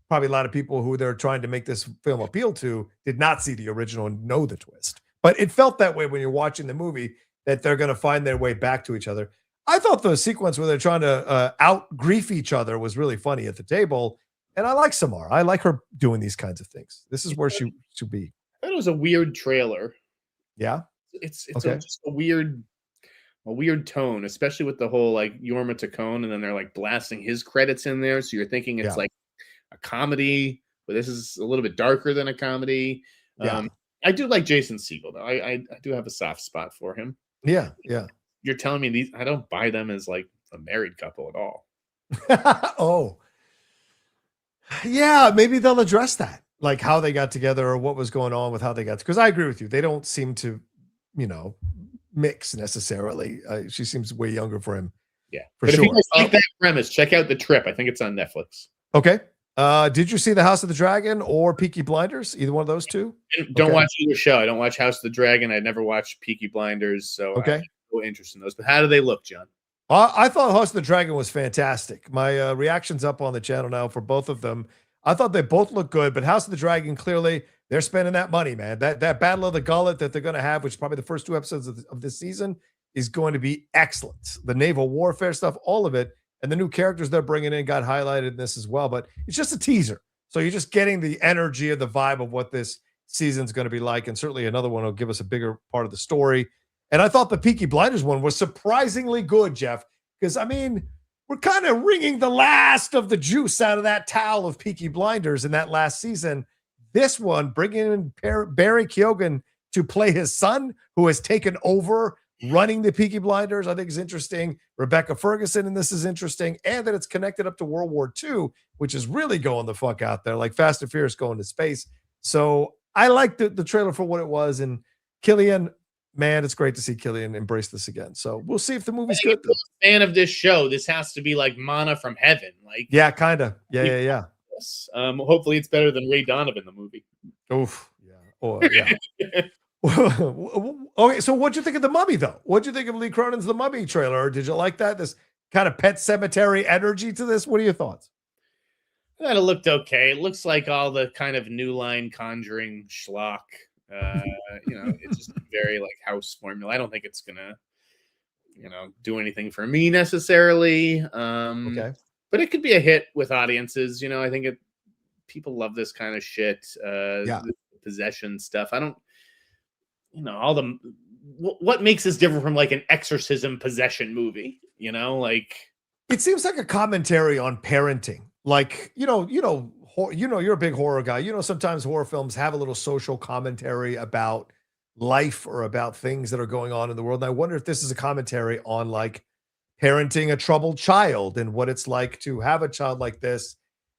probably a lot of people who they're trying to make this film appeal to did not see the original and know the twist. But it felt that way when you're watching the movie, that they're going to find their way back to each other. I thought the sequence where they're trying to out-grief each other was really funny at the table. And I like Samara. I like her doing these kinds of things. This is where she should be. I thought it was a weird trailer. Yeah? It's just a weird tone, especially with the whole like Yorma Tacone, and then they're like blasting his credits in there. So you're thinking it's like a comedy, but this is a little bit darker than a comedy. I do like Jason Segel though. I do have a soft spot for him. Yeah. You're telling me these, I don't buy them as like a married couple at all. Oh. Yeah, maybe they'll address that. Like how they got together or what was going on with how they got, because I agree with you. They don't seem to, mix necessarily. She seems way younger for him. Yeah, for sure. If you guys like that premise, check out The Trip. I think it's on Netflix. Okay. Did you see The House of the Dragon or Peaky Blinders? Either one of those two? Don't watch either show. I don't watch House of the Dragon. I never watched Peaky Blinders, so I have no interest in those. But how do they look, John? I thought House of the Dragon was fantastic. My reaction's up on the channel now for both of them. I thought they both look good, but House of the Dragon, clearly, they're spending that money, man. That Battle of the Gullet that they're going to have, which is probably the first 2 episodes of this season, is going to be excellent. The naval warfare stuff, all of it, and the new characters they're bringing in got highlighted in this as well. But it's just a teaser. So you're just getting the energy of the vibe of what this season's going to be like. And certainly another one will give us a bigger part of the story. And I thought the Peaky Blinders one was surprisingly good, Jeff, because, I mean, we're kind of wringing the last of the juice out of that towel of Peaky Blinders in that last season. This one, bringing in Barry Keoghan to play his son, who has taken over running the Peaky Blinders, I think is interesting. Rebecca Ferguson in this is interesting. And that it's connected up to World War II, which is really going the fuck out there, like Fast and Furious going to space. So I liked the trailer for what it was. And Killian, man, it's great to see Killian embrace this again. So we'll see if the movie's good. If you're a fan of this show, this has to be like manna from heaven. Like, yeah, kind of. Yeah. Hopefully it's better than Ray Donovan, the movie. Oof. Yeah. Oh, yeah. Okay, so what'd you think of The Mummy, though? What'd you think of Lee Cronin's The Mummy trailer? Did you like that? This kind of Pet Cemetery energy to this? What are your thoughts? It looked okay. It looks like all the kind of New Line Conjuring schlock. It's just very like house formula. I don't think it's gonna, do anything for me necessarily. Okay. But it could be a hit with audiences. I think people love this kind of shit. The possession stuff. I don't. What makes this different from like an exorcism possession movie? It seems like a commentary on parenting. Like, you're a big horror guy. Sometimes horror films have a little social commentary about life or about things that are going on in the world. And I wonder if this is a commentary on like parenting a troubled child and what it's like to have a child like this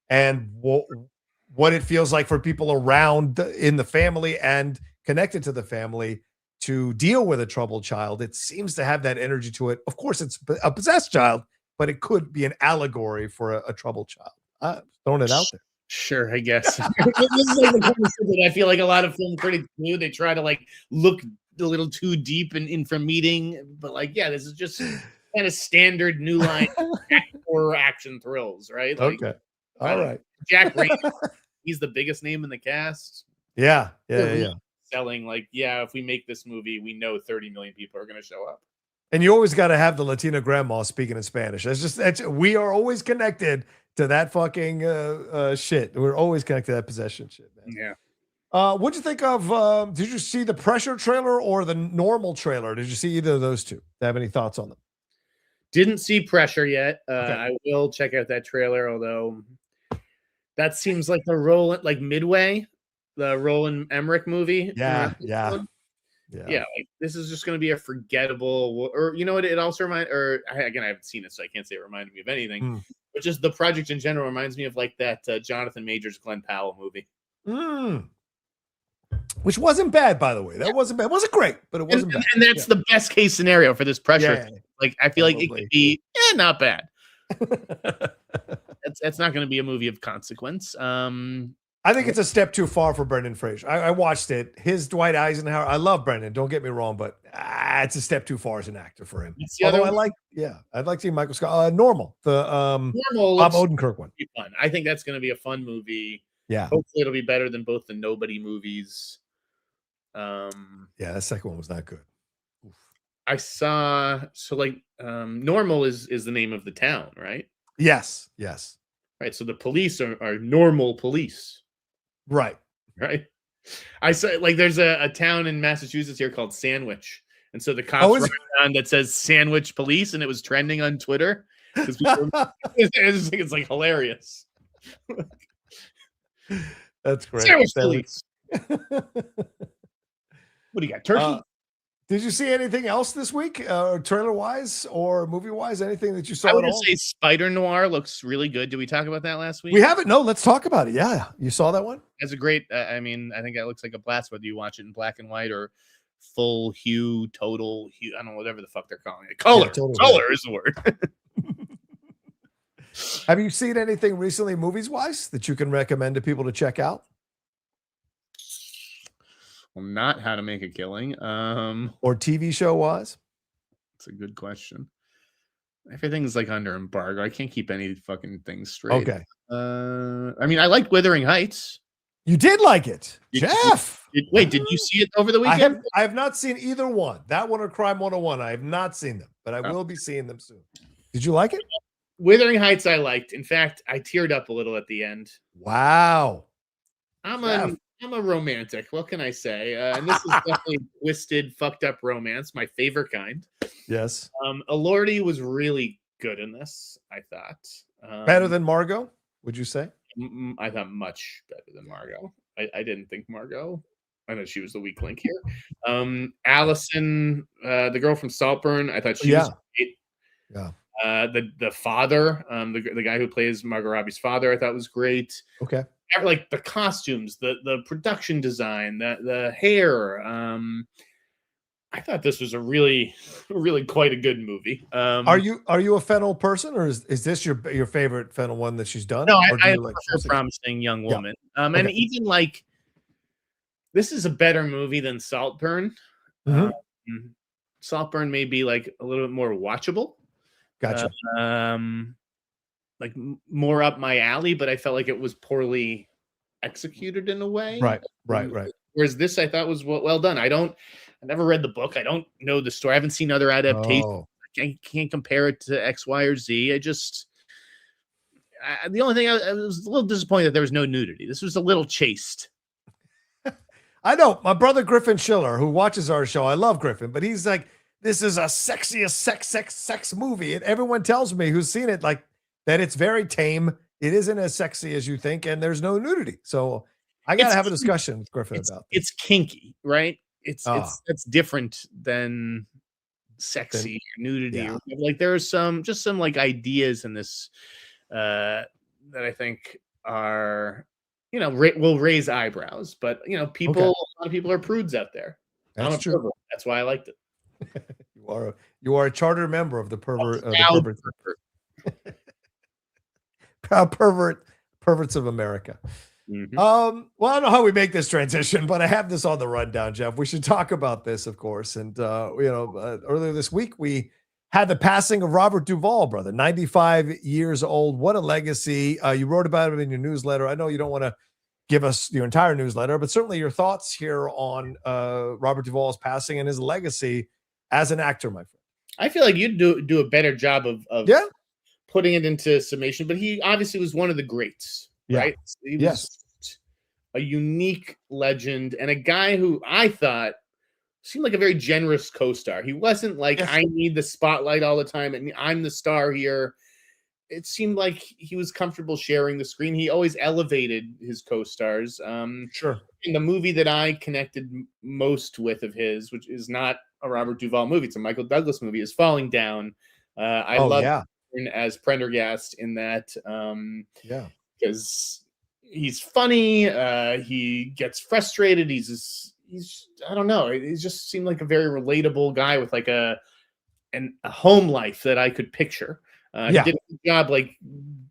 and what it feels like for people around in the family and connected to the family to deal with a troubled child. It seems to have that energy to it. Of course, it's a possessed child, but it could be an allegory for a troubled child. Throwing it out there. Sure, I guess. This is like the kind of shit that I feel like a lot of film critics do. They try to like look a little too deep in from meeting, but like, yeah, this is just kind of standard New Line horror action thrills, right? Like, okay, all right. Jack Reacher, he's the biggest name in the cast. Yeah. Selling like, if we make this movie, we know 30 million people are going to show up. And you always got to have the Latina grandma speaking in Spanish. We are always connected to that fucking shit. We're always connected to that possession shit, man. Yeah. What'd you think of, did you see the Pressure trailer or the Normal trailer? Did you see either of those two? Do you have any thoughts on them? Didn't see Pressure yet. Okay. I will check out that trailer, although that seems like Midway, the Roland Emmerich movie. Yeah. Like, this is just going to be a forgettable, or what it also reminds, or again, I haven't seen it, so I can't say it reminded me of anything, but just the project in general reminds me of like that Jonathan Majors, Glenn Powell movie. Which wasn't bad, by the way. That wasn't bad. It wasn't great, but it wasn't bad. And that's the best case scenario for this Pressure. Yeah. Like, I feel like it could be not bad. That's not going to be a movie of consequence. I think it's a step too far for Brendan Fraser. I watched it. His Dwight Eisenhower. I love Brendan. Don't get me wrong, but it's a step too far as an actor for him. Although I'd like to see Michael Scott. Normal, the Normal Bob Odenkirk one. Fun. I think that's going to be a fun movie. Yeah. Hopefully it'll be better than both the Nobody movies. That second one was not good. Oof. I saw Normal is the name of the town, right? Yes. Right. So the police are normal police. Right. I saw there's a town in Massachusetts here called Sandwich. And so the cops run around that says Sandwich Police, and it was trending on Twitter. I just think it's like hilarious. That's great. Sandwich Police. What do you got? Turkey? Did you see anything else this week, trailer wise or movie wise? Anything that you saw? I would say Spider Noir looks really good. Did we talk about that last week? We haven't. No, let's talk about it. Yeah, you saw that one? That's a great. I think that looks like a blast. Whether you watch it in black and white or full hue, total hue, I don't know, whatever the fuck they're calling it. Color, color is the word. Have you seen anything recently, movies wise, that you can recommend to people to check out? Well, not How to Make a Killing. Or TV show wise? That's a good question. Everything's like under embargo. I can't keep any fucking things straight. Okay. I like Wuthering Heights. You did like it, Jeff. Wait, did you see it over the weekend? I have not seen either one. That one or Crime 101. I have not seen them, but I will be seeing them soon. Did you like it? Wuthering Heights I liked. In fact, I teared up a little at the end. Wow. I'm a romantic. What can I say? And this is definitely twisted, fucked up romance, my favorite kind. Yes. Elordi was really good in this, I thought. Better than Margot, would you say? I thought much better than Margot. I didn't think Margot. I know she was the weak link here. Allison, the girl from Saltburn, I thought she was great. Yeah. The father, the guy who plays Margot Robbie's father, I thought was great. Okay. Like the costumes, the production design, the hair. I thought this was a really quite a good movie. Are you a Fennel person, or is this your favorite Fennel one that she's done? No, I like Promising Young Woman. Yeah. And even like this is a better movie than Saltburn. Saltburn may be like a little bit more watchable. Gotcha. Like more up my alley, but I felt like it was poorly executed in a way. Right. Whereas this I thought was well done. I never read the book. I don't know the story. I haven't seen other adaptations. Oh. I can't compare it to X, Y, or Z. The only thing I was a little disappointed that there was no nudity. This was a little chaste. I know my brother Griffin Schiller, who watches our show. I love Griffin, but he's like, this is a sexiest sex movie. And everyone tells me who's seen it like that it's very tame. It isn't as sexy as you think, and there's no nudity. So I gotta have a discussion with Griffin about this. It's kinky, right? It's different than sexy or nudity. Yeah. Like there are some like ideas in this that I think are will raise eyebrows, but a lot of people are prudes out there. That's true. Pervert. That's why I liked it. You are a charter member of the pervert. Proud perverts of America. Mm-hmm. Well, I don't know how we make this transition, but I have this on the rundown, Jeff. We should talk about this, of course. And earlier this week we had the passing of Robert Duvall, brother, 95 years old. What a legacy! You wrote about it in your newsletter. I know you don't want to give us your entire newsletter, but certainly your thoughts here on Robert Duvall's passing and his legacy as an actor, my friend. I feel like you'd do a better job of putting it into summation, but he obviously was one of the greats, right? He was a unique legend and a guy who I thought seemed like a very generous co-star. He wasn't like, I need the spotlight all the time and I'm the star here. It seemed like he was comfortable sharing the screen. He always elevated his co-stars. Sure. In the movie that I connected most with of his, which is not a Robert Duvall movie, it's a Michael Douglas movie, is Falling Down. I love him as Prendergast in that. Because he's funny. He gets frustrated. He's I don't know. He just seemed like a very relatable guy with like a home life that I could picture. He did a good job like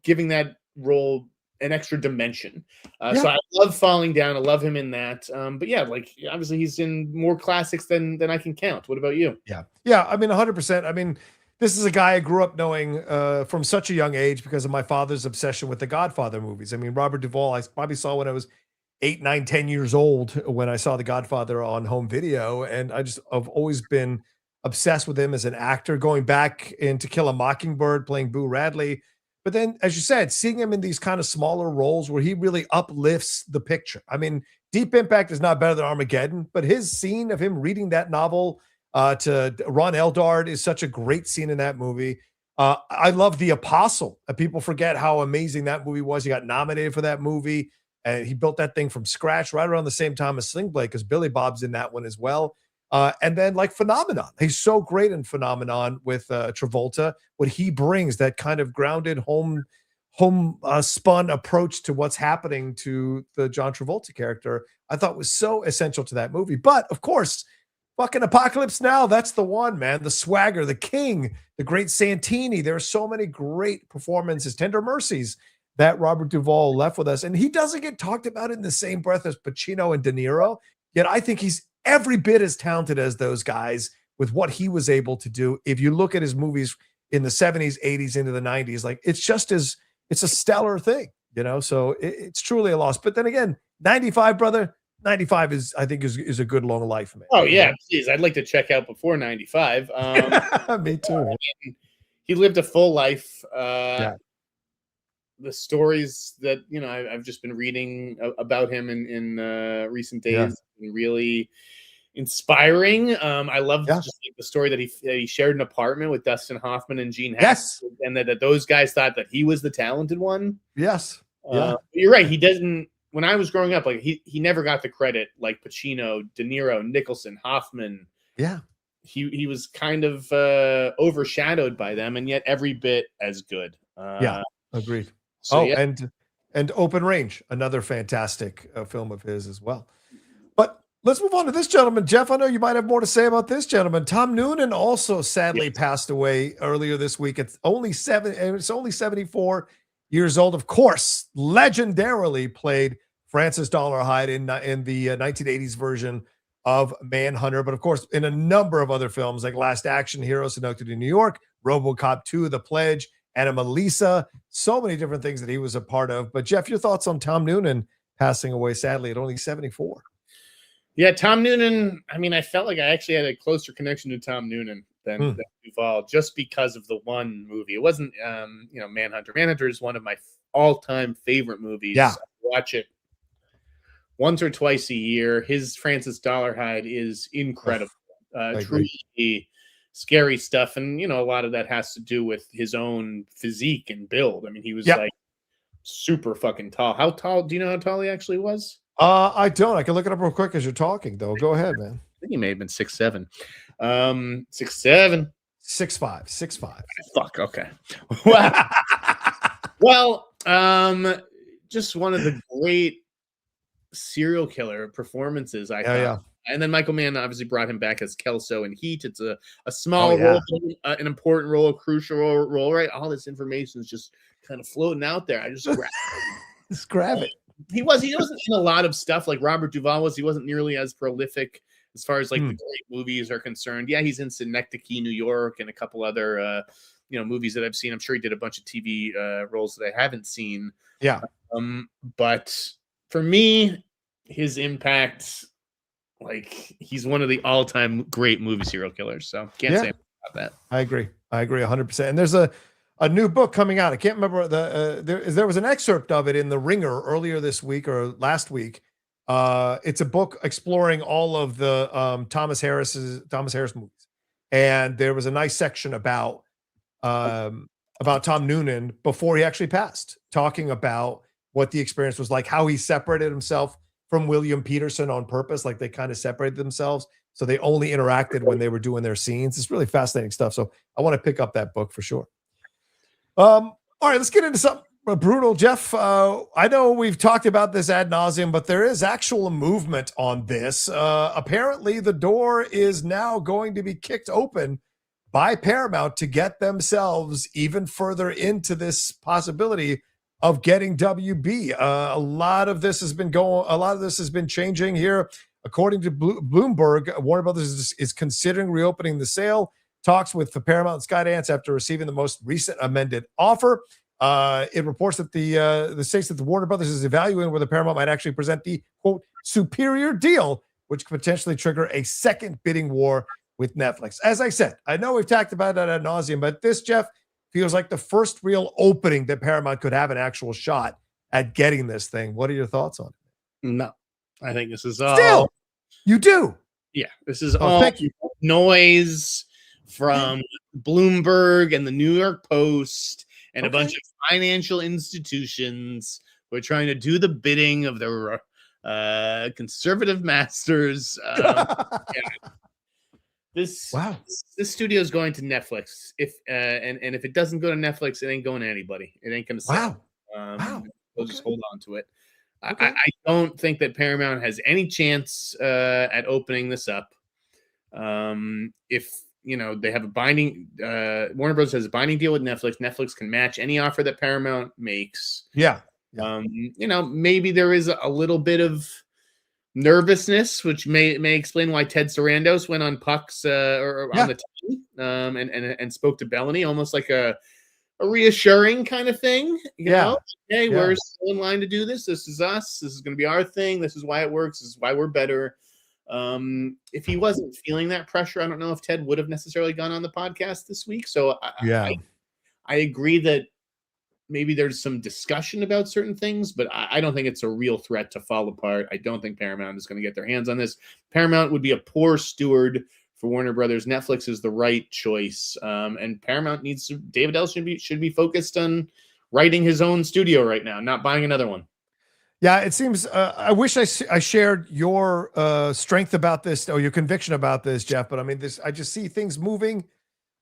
giving that role an extra dimension. So I love Falling Down. I love him in that. But like obviously he's in more classics than I can count. What about you? Yeah. I mean, 100%. I mean, this is a guy I grew up knowing from such a young age because of my father's obsession with the Godfather movies. I mean, Robert Duvall, I probably saw when I was 8, 9, 10 years old when I saw the Godfather on home video. And I've always been obsessed with him as an actor, going back in To Kill a Mockingbird, playing Boo Radley. But then, as you said, seeing him in these kind of smaller roles where he really uplifts the picture. I mean, Deep Impact is not better than Armageddon, but his scene of him reading that novel to Ron Eldard is such a great scene in that movie. I love The Apostle. People forget how amazing that movie was. He got nominated for that movie, and he built that thing from scratch right around the same time as Sling Blade, because Billy Bob's in that one as well. And then like Phenomenon. He's so great in Phenomenon with Travolta. What he brings, that kind of grounded home spun approach to what's happening to the John Travolta character, I thought was so essential to that movie. But of course, fucking Apocalypse Now, that's the one, man. The swagger, the king, the great Santini. There are so many great performances, Tender Mercies, that Robert Duvall left with us. And he doesn't get talked about in the same breath as Pacino and De Niro. Yet I think he's every bit as talented as those guys with what he was able to do. If you look at his movies in the 70s, 80s, into the 90s, like it's a stellar thing, so it's truly a loss. But then again, 95, brother. 95 is, I think, is a good long life, man. Oh yeah, please. I'd like to check out before 95. Me too. He lived a full life. Yeah. The stories that I've just been reading about him in recent days, really inspiring. I love just the story that he shared an apartment with Dustin Hoffman and Gene Hackman, and that those guys thought that he was the talented one. Yes. You're right. He doesn't. When I was growing up, like he never got the credit like Pacino, De Niro, Nicholson, Hoffman. Yeah. He was kind of overshadowed by them, and yet every bit as good. Agreed. So, and Open Range, another fantastic film of his as well. But let's move on to this gentleman. Jeff, I know you might have more to say about this gentleman. Tom Noonan also sadly passed away earlier this week. It's only 74 years old. Of course, legendarily played Francis Dolarhyde in the 1980s version of Manhunter, but of course in a number of other films like Last Action Hero, Synecdoche, New York, RoboCop 2, The Pledge, Anomalisa, so many different things that he was a part of. But Jeff, your thoughts on Tom Noonan passing away sadly at only 74? Yeah, Tom Noonan. I mean, I felt like I actually had a closer connection to Tom Noonan than Duvall, just because of the one movie. It wasn't, Manhunter. Manhunter is one of my all-time favorite movies. Yeah, I watch it once or twice a year. His Francis Dolarhyde is incredible. Truly scary stuff, and a lot of that has to do with his own physique and build. I mean, he was like super fucking tall. How tall? Do you know how tall he actually was? I don't. I can look it up real quick as you're talking, though. Go ahead, man. I think he may have been 6'7". 6'7". 6'5". Fuck. Okay. Wow. Well, just one of the great serial killer performances, I thought. And then Michael Mann obviously brought him back as Kelso in Heat. It's a small role, an important role, a crucial role, right? All this information is just kind of floating out there. I just grab it. Just grab it. He wasn't in a lot of stuff like Robert Duvall was. He wasn't nearly as prolific as far as like the great movies are concerned. Yeah, he's in Synecdoche, New York, and a couple other movies that I've seen. I'm sure he did a bunch of TV roles that I haven't seen. Yeah. But for me, his impact, like, he's one of the all-time great movie serial killers. So can't say about that. I agree 100%. And there's a new book coming out. I can't remember there was an excerpt of it in The Ringer earlier this week or last week. It's a book exploring all of the Thomas Harris movies, and there was a nice section about Tom Noonan before he actually passed, talking about what the experience was like, how he separated himself from William Peterson on purpose. Like, they kind of separated themselves, so they only interacted when they were doing their scenes. It's really fascinating stuff. So I want to pick up that book for sure. All right, let's get into something brutal. Jeff, I know we've talked about this ad nauseum, but there is actual movement on this. Apparently, the door is now going to be kicked open by Paramount to get themselves even further into this possibility of getting WB. A lot of this has been changing here. According to Bloomberg, Warner Brothers is considering reopening the sale. Talks with the Paramount and Skydance after receiving the most recent amended offer. It reports that the states that the Warner Brothers is evaluating whether Paramount might actually present the, quote, superior deal, which could potentially trigger a second bidding war with Netflix. As I said, I know we've talked about that ad nauseum, but this, Jeff, feels like the first real opening that Paramount could have an actual shot at getting this thing. What are your thoughts on it? No, I think this is all. Still, you do? Yeah, this is all thank you. Noise from Bloomberg and the New York Post and a bunch of financial institutions who are trying to do the bidding of their conservative masters. This studio is going to Netflix. If if it doesn't go to Netflix, it ain't going to anybody. It ain't going to sell. We'll just hold on to it. I don't think that Paramount has any chance at opening this up. If they have a binding, Warner Bros. Has a binding deal with Netflix. Netflix can match any offer that Paramount makes. Yeah. Maybe there is a little bit of nervousness, which may explain why Ted Sarandos went on Pucks on the team and spoke to Bellany, almost like a a reassuring kind of thing. You know, hey, Yeah. we're still in line to do this. This is us. This is going to be our thing. This is why it works. This is why we're better. If he wasn't feeling that pressure, I don't know if Ted would have necessarily gone on the podcast this week. So I agree that maybe there's some discussion about certain things, but I don't think it's a real threat to fall apart. I don't think Paramount is going to get their hands on this. Paramount would be a poor steward for Warner Brothers. Netflix is the right choice, and Paramount needs to. David L. should be focused on writing his own studio right now, not buying another one. Yeah, it seems. I wish I shared your strength about this or your conviction about this, Jeff. But I mean, I just see things moving.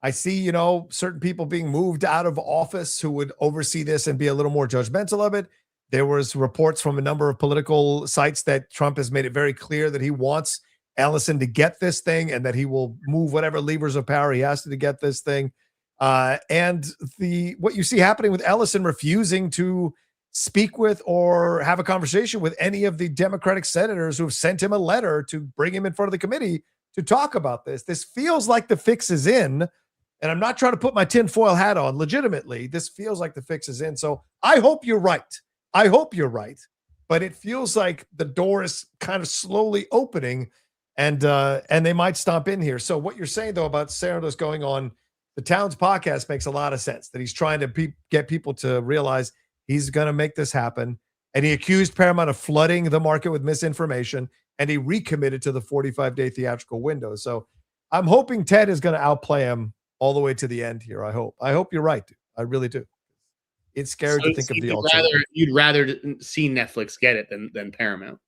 I see, certain people being moved out of office who would oversee this and be a little more judgmental of it. There was reports from a number of political sites that Trump has made it very clear that he wants Ellison to get this thing and that he will move whatever levers of power he has to get this thing. And what you see happening with Ellison refusing to speak with or have a conversation with any of the Democratic senators who have sent him a letter to bring him in front of the committee to talk about this. This feels like the fix is in. And I'm not trying to put my tinfoil hat on. Legitimately, this feels like the fix is in. So I hope you're right. But it feels like the door is kind of slowly opening, and they might stomp in here. So what you're saying, though, about Serendos going on the Towns podcast makes a lot of sense, that he's trying to get people to realize he's going to make this happen. And he accused Paramount of flooding the market with misinformation, and he recommitted to the 45-day theatrical window. So I'm hoping Ted is going to outplay him all the way to the end here. I hope you're right, dude. I really do. It's scary to think of the alternative. You'd rather see Netflix get it than Paramount.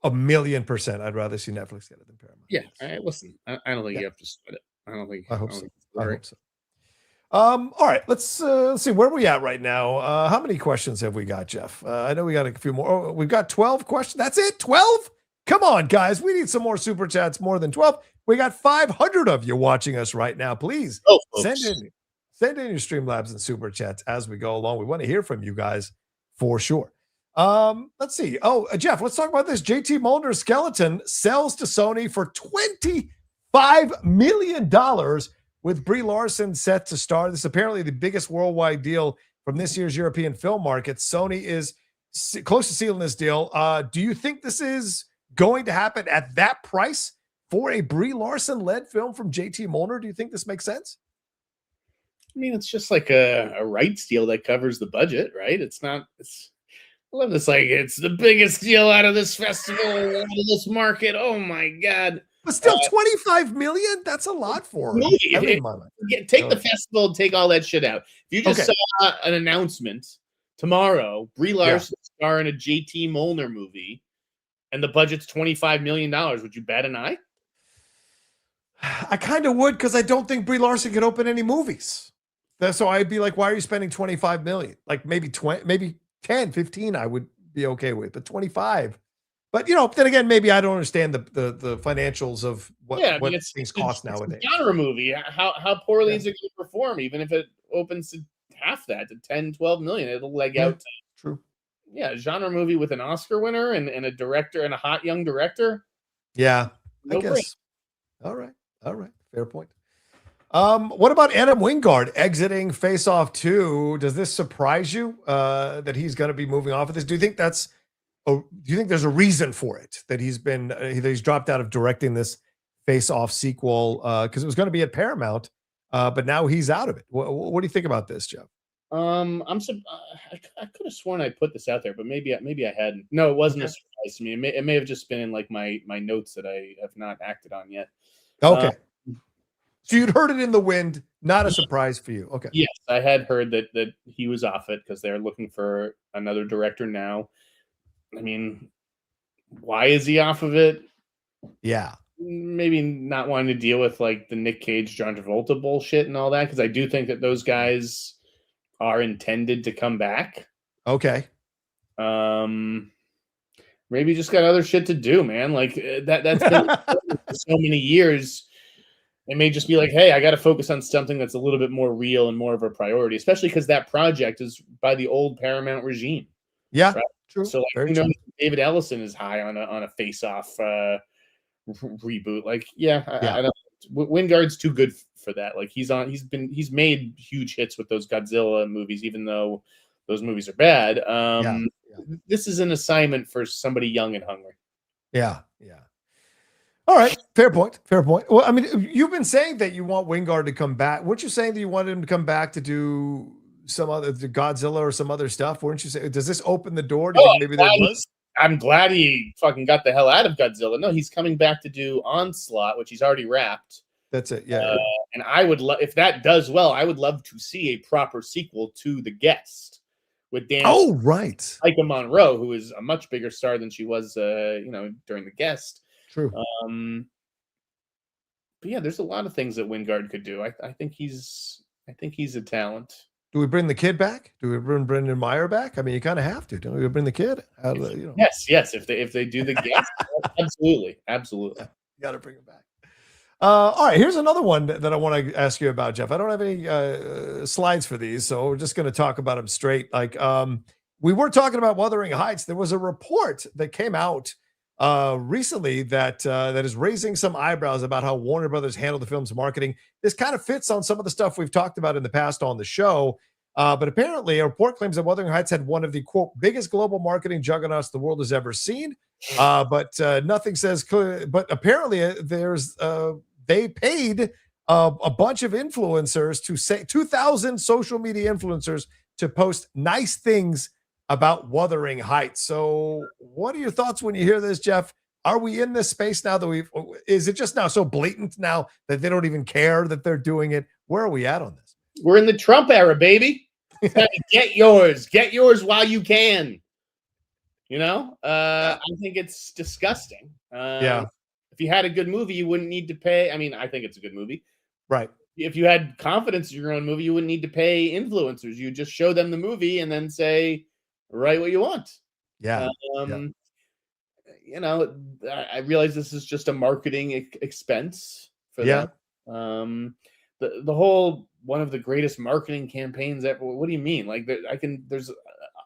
1,000,000%. I'd rather see Netflix get it than Paramount. Yeah. All right. Listen, I don't think you have to split it. I hope so. I hope so. All right. Let's see where we at right now. How many questions have we got, Jeff? I know we got a few more. Oh, we've got 12 questions. That's it. 12. Come on, guys. We need some more super chats, more than 12. We got 500 of you watching us right now. Please send in your Streamlabs and super chats as we go along. We want to hear from you guys for sure. Let's see. Oh, Jeff, let's talk about this. JT Mulder's skeleton sells to Sony for $25 million with Brie Larson set to star. This is apparently the biggest worldwide deal from this year's European film market. Sony is close to sealing this deal. Do you think this is going to happen at that price for a Brie Larson-led film from JT Mulder? Do you think this makes sense? I mean, it's just like a rights deal that covers the budget, right? I love this. Like, it's the biggest deal out of this festival, out of this market. Oh my God. But still, $25 million? That's a lot for her. Take the festival and take all that shit out. If you just saw an announcement tomorrow, Brie Larson star in a JT Mulder movie, and the budget's $25 million, would you bat an eye? I kind of would, because I don't think Brie Larson can open any movies. So I'd be like, why are you spending $25 million? Like maybe 20, maybe 10, 15, I would be okay with, but 25. But then again, maybe I don't understand the financials of what things cost nowadays. It's a genre movie. How poorly is it going to perform? Even if it opens to half that, to 10, 12 million, it'll leg out. True. Yeah, a genre movie with an Oscar winner and a director and a hot young director. Yeah, I guess. All right. Fair point. What about Adam Wingard exiting Face Off 2? Does this surprise you that he's going to be moving off of this? Do you think there's a reason for it, that he's dropped out of directing this Face Off sequel because it was going to be at Paramount, but now he's out of it? What do you think about this, Jeff? I could have sworn I put this out there, but maybe I hadn't. No, it wasn't a surprise to me. It may have just been in like my notes that I have not acted on yet. Okay. So you'd heard it in the wind, not a surprise for you. Okay. Yes, I had heard that he was off it because they're looking for another director now. I mean, why is he off of it? Yeah. Maybe not wanting to deal with like the Nick Cage, John Travolta bullshit and all that, because I do think that those guys are intended to come back. Okay. Maybe just got other shit to do, man. Like that's been for so many years. It may just be like, hey, I got to focus on something that's a little bit more real and more of a priority, especially because that project is by the old Paramount regime. Yeah, right? True. So like, David Ellison is high on a Face Off reboot. Like, I don't. Wingard's too good for that. Like he's made huge hits with those Godzilla movies, even though those movies are bad. This is an assignment for somebody young and hungry. Yeah. All right, fair point. Well, I mean, you've been saying that you want Wingard to come back. Weren't you saying that you wanted him to come back to do some other Godzilla or some other stuff? Weren't you saying? Does this open the door? Do you think maybe there was? I'm glad he fucking got the hell out of Godzilla. No, he's coming back to do Onslaught, which he's already wrapped. That's it. Yeah. And I would love, if that does well, I would love to see a proper sequel to The Guest with Dan. Oh, right. Micah Monroe, who is a much bigger star than she was, during The Guest. True. But yeah, there's a lot of things that Wingard could do. I think he's a talent. Do we bring the kid back? Do we bring Brendan Meyer back? I mean, you kind of have to. Don't we bring the kid? Yes. If they do The Guest, absolutely. Yeah, you got to bring him back. All right, here's another one that I want to ask you about, Jeff. I don't have any slides for these, so we're just going to talk about them straight. Like we were talking about Wuthering Heights. There was a report that came out recently that is raising some eyebrows about how Warner Brothers handled the film's marketing. This kind of fits on some of the stuff we've talked about in the past on the show. But apparently, a report claims that Wuthering Heights had one of the, quote, biggest global marketing juggernauts the world has ever seen. But nothing says clear. But apparently, they paid a bunch of influencers to say 2,000 social media influencers to post nice things about Wuthering Heights. So, what are your thoughts when you hear this, Jeff? Are we in this space now that is it just now so blatant now that they don't even care that they're doing it? Where are we at on this? We're in the Trump era, baby. Get yours while you can. I think it's disgusting. If you had a good movie, you wouldn't need to pay. I mean, I think it's a good movie. Right. If you had confidence in your own movie, you wouldn't need to pay influencers. You just show them the movie and then say, write what you want. Yeah. I realize this is just a marketing expense for them. The whole one of the greatest marketing campaigns ever. What do you mean? Like there's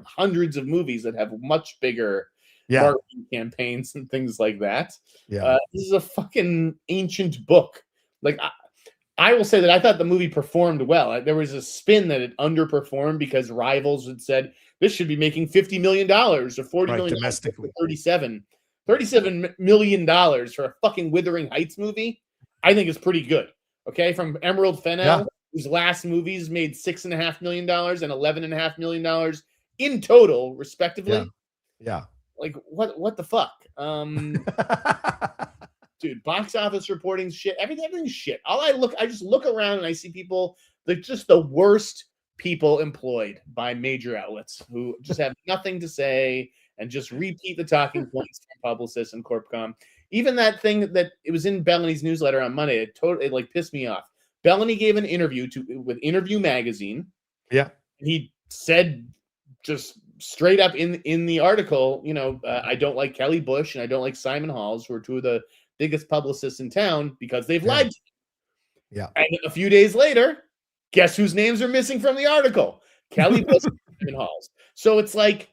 hundreds of movies that have much bigger marketing campaigns and things like that. This is a fucking ancient book. Like I will say that I thought the movie performed well. There was a spin that it underperformed because rivals had said this should be making $50 million or $40 million domestically. $37 million for a fucking Wuthering Heights movie. I think is pretty good. Okay, from Emerald Fennell, whose last movies made $6.5 million and $11.5 million in total, respectively. Yeah. Like what the fuck? Dude, box office reporting shit. Everything's shit. I just look around and I see people, they're just the worst people employed by major outlets who just have nothing to say and just repeat the talking points from publicists and Corpcom. Even that thing that it was in Bellamy's newsletter on Monday, it like pissed me off. Bellamy gave an interview with Interview Magazine. Yeah. And he said just straight up in the article, I don't like Kelly Bush and I don't like Simon Halls, who are two of the biggest publicists in town because they've lied to me. Yeah. And a few days later, guess whose names are missing from the article? Kelly Bush and Simon Halls. So it's like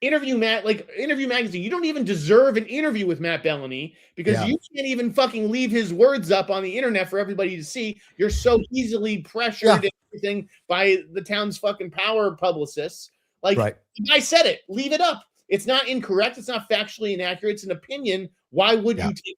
Interview Magazine. You don't even deserve an interview with Matt Bellamy because you can't even fucking leave his words up on the internet for everybody to see. You're so easily pressured and everything by the town's fucking power publicists. Like the guy said it. Leave it up. It's not incorrect. It's not factually inaccurate. It's an opinion. Why would you take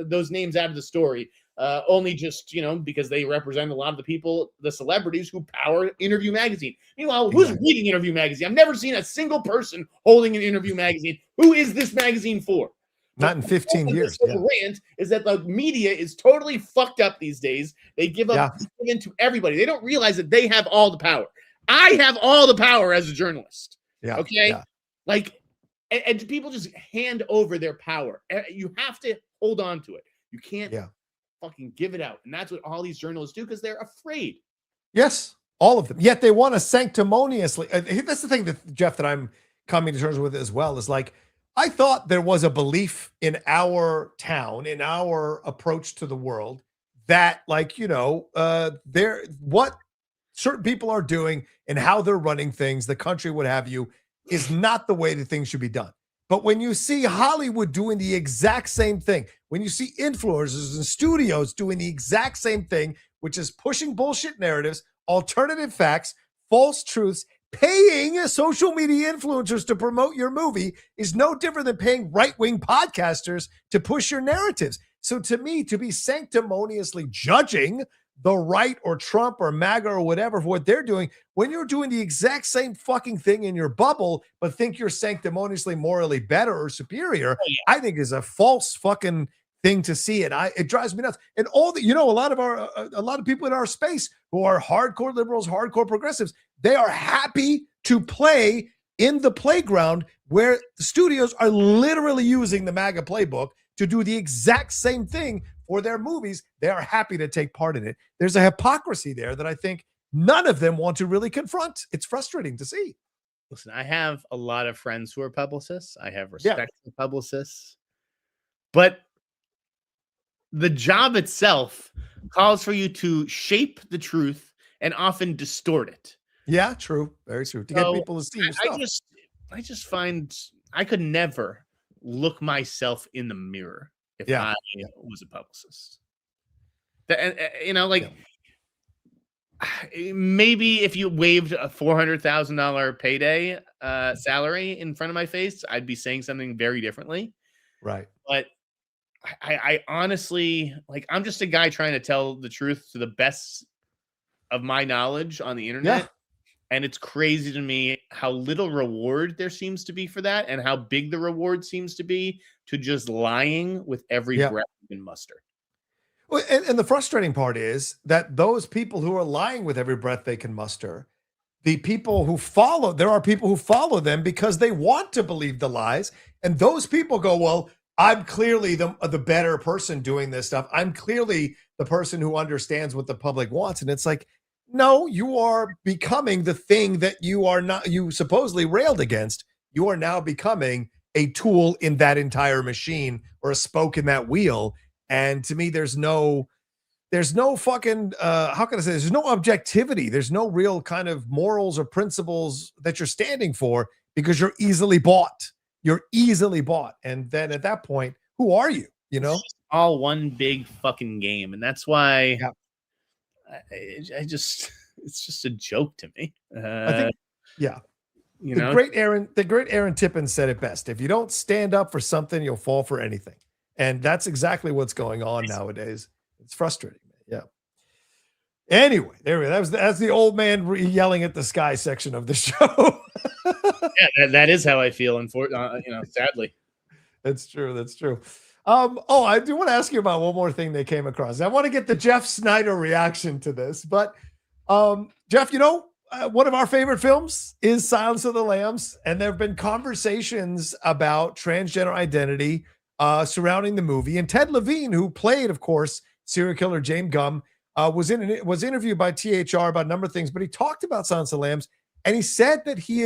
those names out of the story? Only just, because they represent a lot of the people, the celebrities who power Interview Magazine. Meanwhile, who's reading Interview Magazine? I've never seen a single person holding an Interview Magazine. Who is this magazine for? Not in 15 years. The rant is that the media is totally fucked up these days. They give up to everybody. They don't realize that they have all the power. I have all the power as a journalist. Yeah. Okay. Yeah. Like, and people just hand over their power. You have to hold on to it. You can't fucking give it out. And that's what all these journalists do because they're afraid. Yes, all of them. Yet they want to sanctimoniously. That's the thing that, Jeff, that I'm coming to terms with as well is like, I thought there was a belief in our town, in our approach to the world that what certain people are doing and how they're running things, the country, what have you, is not the way that things should be done. But when you see Hollywood doing the exact same thing, when you see influencers and studios doing the exact same thing, which is pushing bullshit narratives, alternative facts, false truths, paying social media influencers to promote your movie is no different than paying right-wing podcasters to push your narratives. So to me, to be sanctimoniously judging the right or Trump or MAGA or whatever for what they're doing, when you're doing the exact same fucking thing in your bubble, but think you're sanctimoniously morally better or superior, I think is a false fucking thing to see. And it drives me nuts. And all the, a lot of people in our space who are hardcore liberals, hardcore progressives, they are happy to play in the playground where the studios are literally using the MAGA playbook to do the exact same thing for their movies. They are happy to take part in it. There's a hypocrisy there that I think none of them want to really confront. It's frustrating to see. Listen, I have a lot of friends who are publicists. I have respect for publicists. But the job itself calls for you to shape the truth and often distort it. Yeah, true. Very true. To get people to see your stuff. I just find I could never look myself in the mirror if I was a publicist. Maybe if you waved a $400,000 payday salary in front of my face, I'd be saying something very differently. Right. But I honestly, I'm just a guy trying to tell the truth to the best of my knowledge on the internet. Yeah. And it's crazy to me how little reward there seems to be for that and how big the reward seems to be to just lying with every breath you can muster. Well, and the frustrating part is that those people who are lying with every breath they can muster, there are people who follow them because they want to believe the lies. And those people go, well, I'm clearly the better person doing this stuff. I'm clearly the person who understands what the public wants. And it's like, no, you are becoming the thing that you supposedly railed against. You are now becoming a tool in that entire machine or a spoke in that wheel. And to me, there's no fucking, how can I say this? There's no objectivity. There's no real kind of morals or principles that you're standing for because you're easily bought. You're easily bought. And then at that point, who are you? It's all one big fucking game. And that's why it's just a joke to me. I think, the great Aaron Tippin said it best. If you don't stand up for something, you'll fall for anything. And that's exactly what's going on nowadays. It's frustrating. Yeah. Anyway, that's the old man yelling at the sky section of the show. That is how I feel. Sadly. That's true. I do want to ask you about one more thing they came across. I want to get the Jeff Sneider reaction to this, but Jeff, one of our favorite films is Silence of the Lambs, and there have been conversations about transgender identity surrounding the movie. And Ted Levine, who played, of course, serial killer James Gunn, was interviewed by THR about a number of things, but he talked about Silence of the Lambs, and he said that he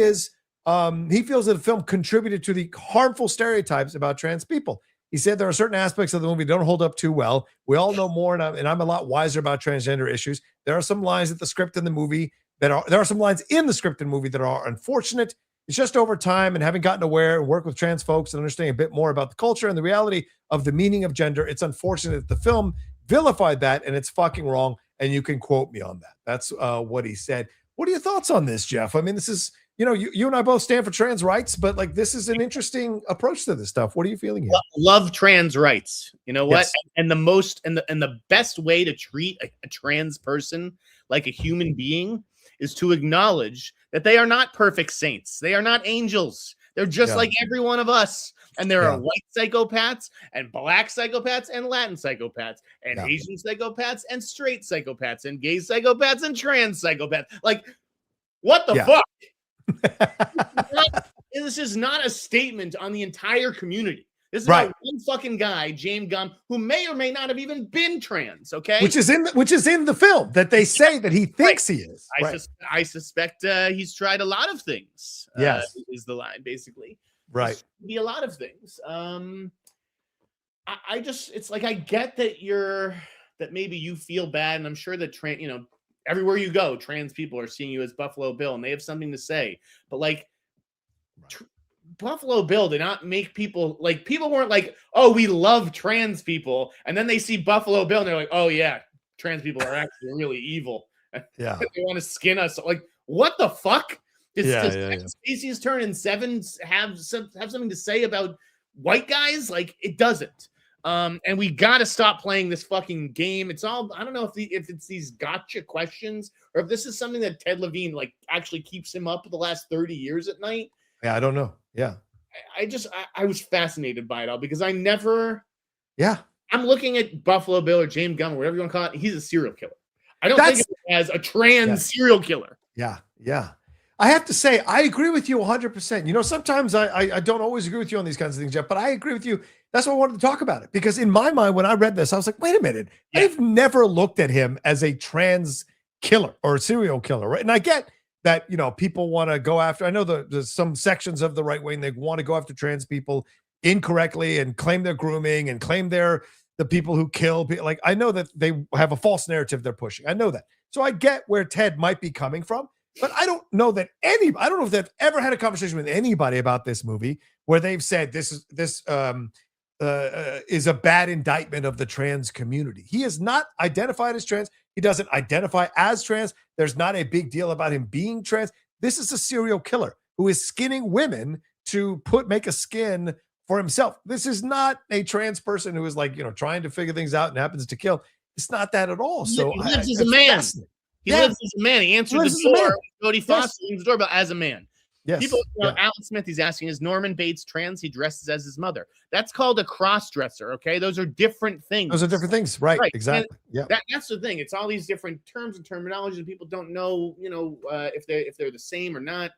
feels that the film contributed to the harmful stereotypes about trans people. He said there are certain aspects of the movie that don't hold up too well. We all know more, and I'm a lot wiser about transgender issues. There are some lines in the script in the movie there are some lines in the script and movie that are unfortunate. It's just over time and having gotten aware and work with trans folks and understanding a bit more about the culture and the reality of the meaning of gender, it's unfortunate that the film vilified that, and it's fucking wrong. And you can quote me on that. That's what he said. What are your thoughts on this, Jeff? I mean, this is, you and I both stand for trans rights, but this is an interesting approach to this stuff. What are you feeling here? Love trans rights. You know what? Yes. And the best way to treat a trans person like a human being is to acknowledge that they are not perfect saints. They are not angels. They're just like every one of us. And there are white psychopaths and black psychopaths and Latin psychopaths and Asian psychopaths and straight psychopaths and gay psychopaths and trans psychopaths. Like, what the fuck? This is not a statement on the entire community. This is about one fucking guy, James Gunn, who may or may not have even been trans. Okay, which is in the film that they say that he thinks he is. I suspect he's tried a lot of things. Yes, is the line basically. Right, be a lot of things. It's like I get that maybe you feel bad, and I'm sure that everywhere you go, trans people are seeing you as Buffalo Bill, and they have something to say. But Buffalo Bill did not make people like, people weren't like, oh, we love trans people, and then they see Buffalo Bill and they're like, oh yeah, trans people are actually really evil. Yeah, they want to skin us. Like, what the fuck? Does Stacey's turn in Seven have something to say about white guys? Like, it doesn't. And we got to stop playing this fucking game. It's all, I don't know if it's these gotcha questions or if this is something that Ted Levine like actually keeps him up the last 30 years at night. Yeah, I don't know. Yeah. I was fascinated by it all because I never. Yeah. I'm looking at Buffalo Bill or James Gunn, whatever you want to call it. He's a serial killer. I don't think of it as a trans serial killer. Yeah. Yeah. I have to say, I agree with you 100%. You know, sometimes I don't always agree with you on these kinds of things, Jeff, but I agree with you. That's why I wanted to talk about it, because in my mind, when I read this, I was like, wait a minute. Yeah. I've never looked at him as a trans killer or a serial killer, right? And I get that, you know, people want to go after, I know there's some sections of the right wing, they want to go after trans people incorrectly and claim they're grooming and claim they're the people who kill people. Like, I know that they have a false narrative they're pushing. I know that. So I get where Ted might be coming from. But I don't know that I don't know if they've ever had a conversation with anybody about this movie where they've said this is a bad indictment of the trans community. He is not identified as trans. He doesn't identify as trans. There's not a big deal about him being trans. This is a serial killer who is skinning women to make a skin for himself. This is not a trans person who is like, you know, trying to figure things out and happens to kill. It's not that at all. So he lives as a man. He lives as a man. He answered the door. Jodie Foster answered the doorbell as a man. Yes. People, Alan Smith, he's asking, is Norman Bates trans? He dresses as his mother. That's called a cross-dresser, okay? Those are different things. Those are different things, right? Exactly. And that's the thing. It's all these different terms and terminology, and people don't know, you know, if they're the same or not.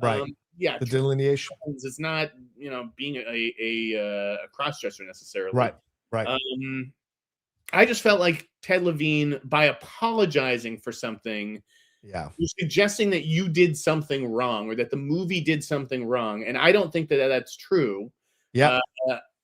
Right. The delineation. It's not, you know, being a cross-dresser necessarily. Right. I just felt like Ted Levine, by apologizing for something, you're suggesting that you did something wrong or that the movie did something wrong. And I don't think that that's true. Yeah.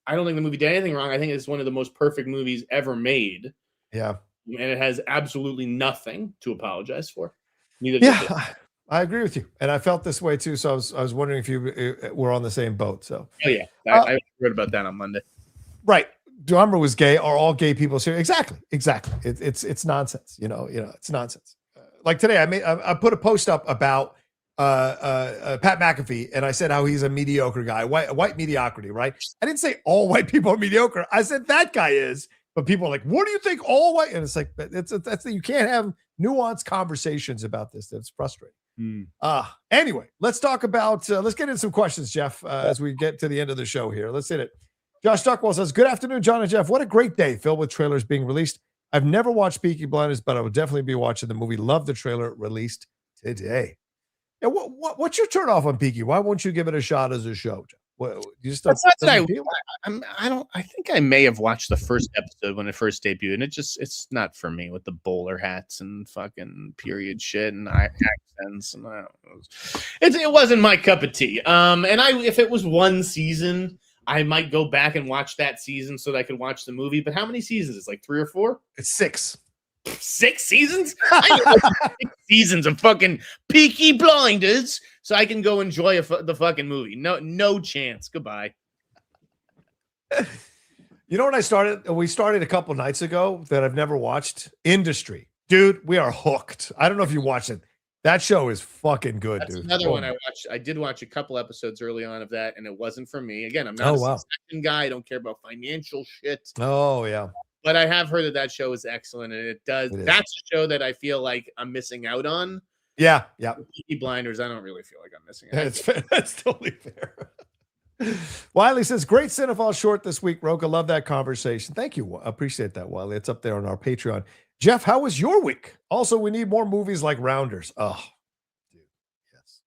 I don't think the movie did anything wrong. I think it's one of the most perfect movies ever made. Yeah. And it has absolutely nothing to apologize for. I agree with you. And I felt this way too. So I was wondering if you were on the same boat. So. Oh, yeah. I read about that on Monday. Right. Dahmer was gay. Are all gay people serious? Exactly. It's nonsense. You know, it's nonsense. Like today, I put a post up about Pat McAfee, and I said how he's a mediocre guy, white mediocrity, right? I didn't say all white people are mediocre. I said that guy is, but people are like, what do you think all white? And it's like, you can't have nuanced conversations about this. That's frustrating. Anyway, let's talk about, let's get into some questions, Jeff, as we get to the end of the show here. Let's hit it. Josh Duckwell says, good afternoon, John and Jeff. What a great day filled with trailers being released. I've never watched Peaky Blinders, but I would definitely be watching the movie. Love the trailer released today. Yeah, what's your turn off on Peaky? Why won't you give it a shot as a show, Jeff? You just don't. I think I may have watched the first episode when it first debuted, and it's not for me with the bowler hats and fucking period shit and accents, and it wasn't my cup of tea. And if it was one season, I might go back and watch that season so that I could watch the movie. But how many seasons? It's like 3 or 4? It's 6. 6 seasons? I know 6 seasons of fucking Peaky Blinders so I can go enjoy the fucking movie. No chance. Goodbye. You know what we started a couple nights ago that I've never watched? Industry. Dude, we are hooked. I don't know if you watched it. That show is fucking good, That's dude. Another one I watched. I did watch a couple episodes early on of that, and it wasn't for me. Again, I'm not a second guy. I don't care about financial shit. Oh, yeah. But I have heard that show is excellent, and it does. That's a show that I feel like I'm missing out on. Yeah. Peaky Blinders, I don't really feel like I'm missing out. That's totally fair. Wiley says, great Cinephile short this week, Rocha. Love that conversation. Thank you. I appreciate that, Wiley. It's up there on our Patreon. Jeff, how was your week? Also, we need more movies like Rounders. Oh, dude. Yes.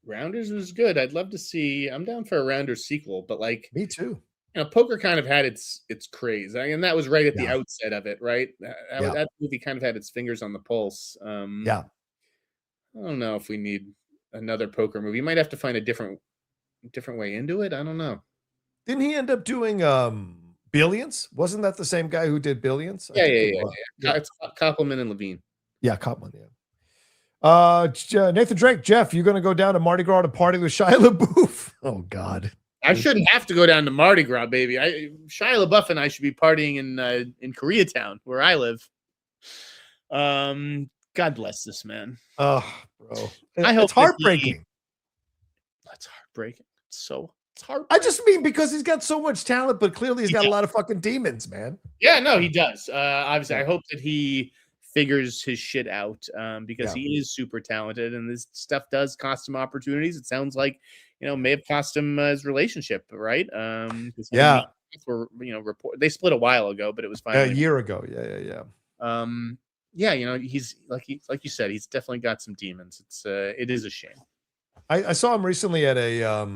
Rounders was good. I'd love to see. I'm down for a Rounders sequel, but like. Me too. You know, poker kind of had its craze. And that was right at the outset of it, right? That movie kind of had its fingers on the pulse. I don't know if we need another poker movie. You might have to find a different way into it. I don't know. Didn't he end up doing Billions? Wasn't that the same guy who did Billions? Yeah. It's Koppelman and Levine. Yeah, Koppelman. Yeah. Nathan Drake, Jeff, you going to go down to Mardi Gras to party with Shia LaBeouf? Oh God. I shouldn't have to go down to Mardi Gras, baby. Shia LaBeouf and I should be partying in Koreatown, where I live. God bless this man. Oh, bro. I hope it's heartbreaking. That's heartbreaking. It's heartbreaking. I just mean because he's got so much talent, but clearly he's got a lot of fucking demons, man. Yeah, no, he does. Obviously, I hope that he figures his shit out because he is super talented, and this stuff does cost him opportunities. It sounds like, may have cost him his relationship, right? Yeah. They split a while ago, but it was finally a year ago. Yeah. He's like you said, he's definitely got some demons. It is a shame. I saw him recently at a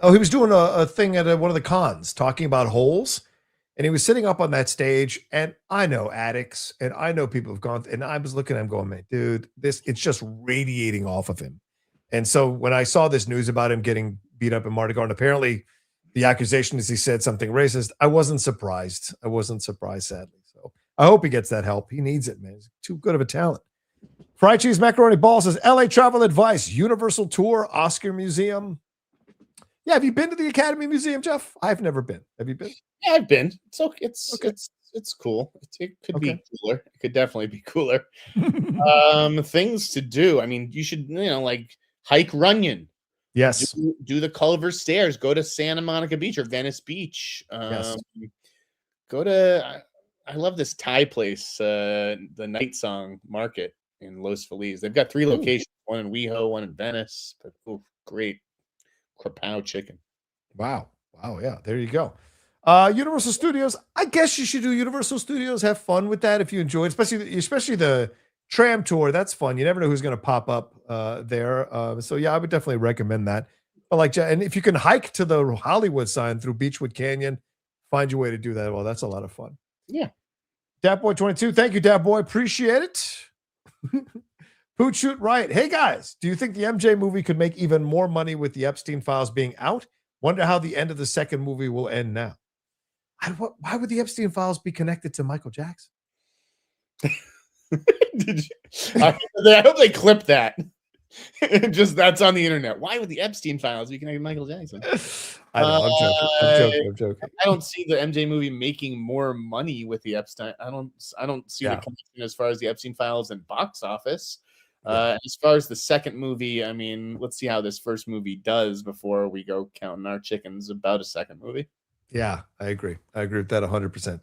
he was doing a thing at one of the cons talking about holes, and he was sitting up on that stage, and I know addicts and I know people have gone, and I was looking at him going, man, dude, it's just radiating off of him. And so when I saw this news about him getting beat up in Mardi Gras, and apparently the accusation is he said something racist, I wasn't surprised, sadly. So I hope he gets that help. He needs it, man. He's too good of a talent. Fried Cheese Macaroni Ball says, LA travel advice, Universal Tour, Oscar Museum. Yeah, have you been to the Academy Museum, Jeff? I've never been. Have you been? Yeah, I've been. It's cool. It could be cooler. It could definitely be cooler. Things to do. I mean, you should, like hike Runyon. Yes. Do the Culver Stairs. Go to Santa Monica Beach or Venice Beach. Yes. Go to. I love this Thai place, the Night Song Market in Los Feliz. They've got 3 locations: one in WeHo, one in Venice. But great Krapow chicken. Wow. Yeah, there you go. Universal Studios. I guess you should do Universal Studios. Have fun with that if you enjoy it, especially the tram tour. That's fun. You never know who's going to pop up there. So yeah, I would definitely recommend that. But and if you can hike to the Hollywood sign through Beechwood Canyon, find your way to do that. Well, that's a lot of fun. Yeah. Dabboy 22. Thank you, Dabboy. Appreciate it. Poot Shoot Riot. Hey guys, do you think the MJ movie could make even more money with the Epstein files being out? Wonder how the end of the second movie will end now. Why would the Epstein files be connected to Michael Jackson? I hope they clip that. Just that's on the internet. Why would the Epstein files be connected to Michael Jackson? I know, I'm joking. I don't see the MJ movie making more money with the Epstein. I don't see the connection as far as the Epstein files and box office. As far as the second movie, I mean, let's see how this first movie does before we go counting our chickens about a second movie. Yeah, I agree with that 100%.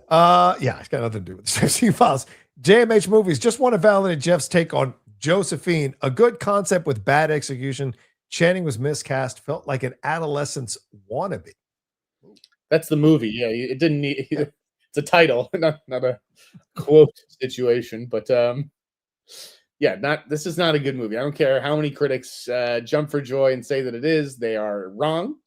Yeah, it's got nothing to do with the Epstein files. JMH Movies just want to validate Jeff's take on Josephine. A good concept with bad execution. Channing was miscast. Felt like an adolescent's wannabe. That's the movie. Yeah, it didn't need. It's a title, not a quote situation. But yeah, this is not a good movie. I don't care how many critics jump for joy and say that it is. They are wrong.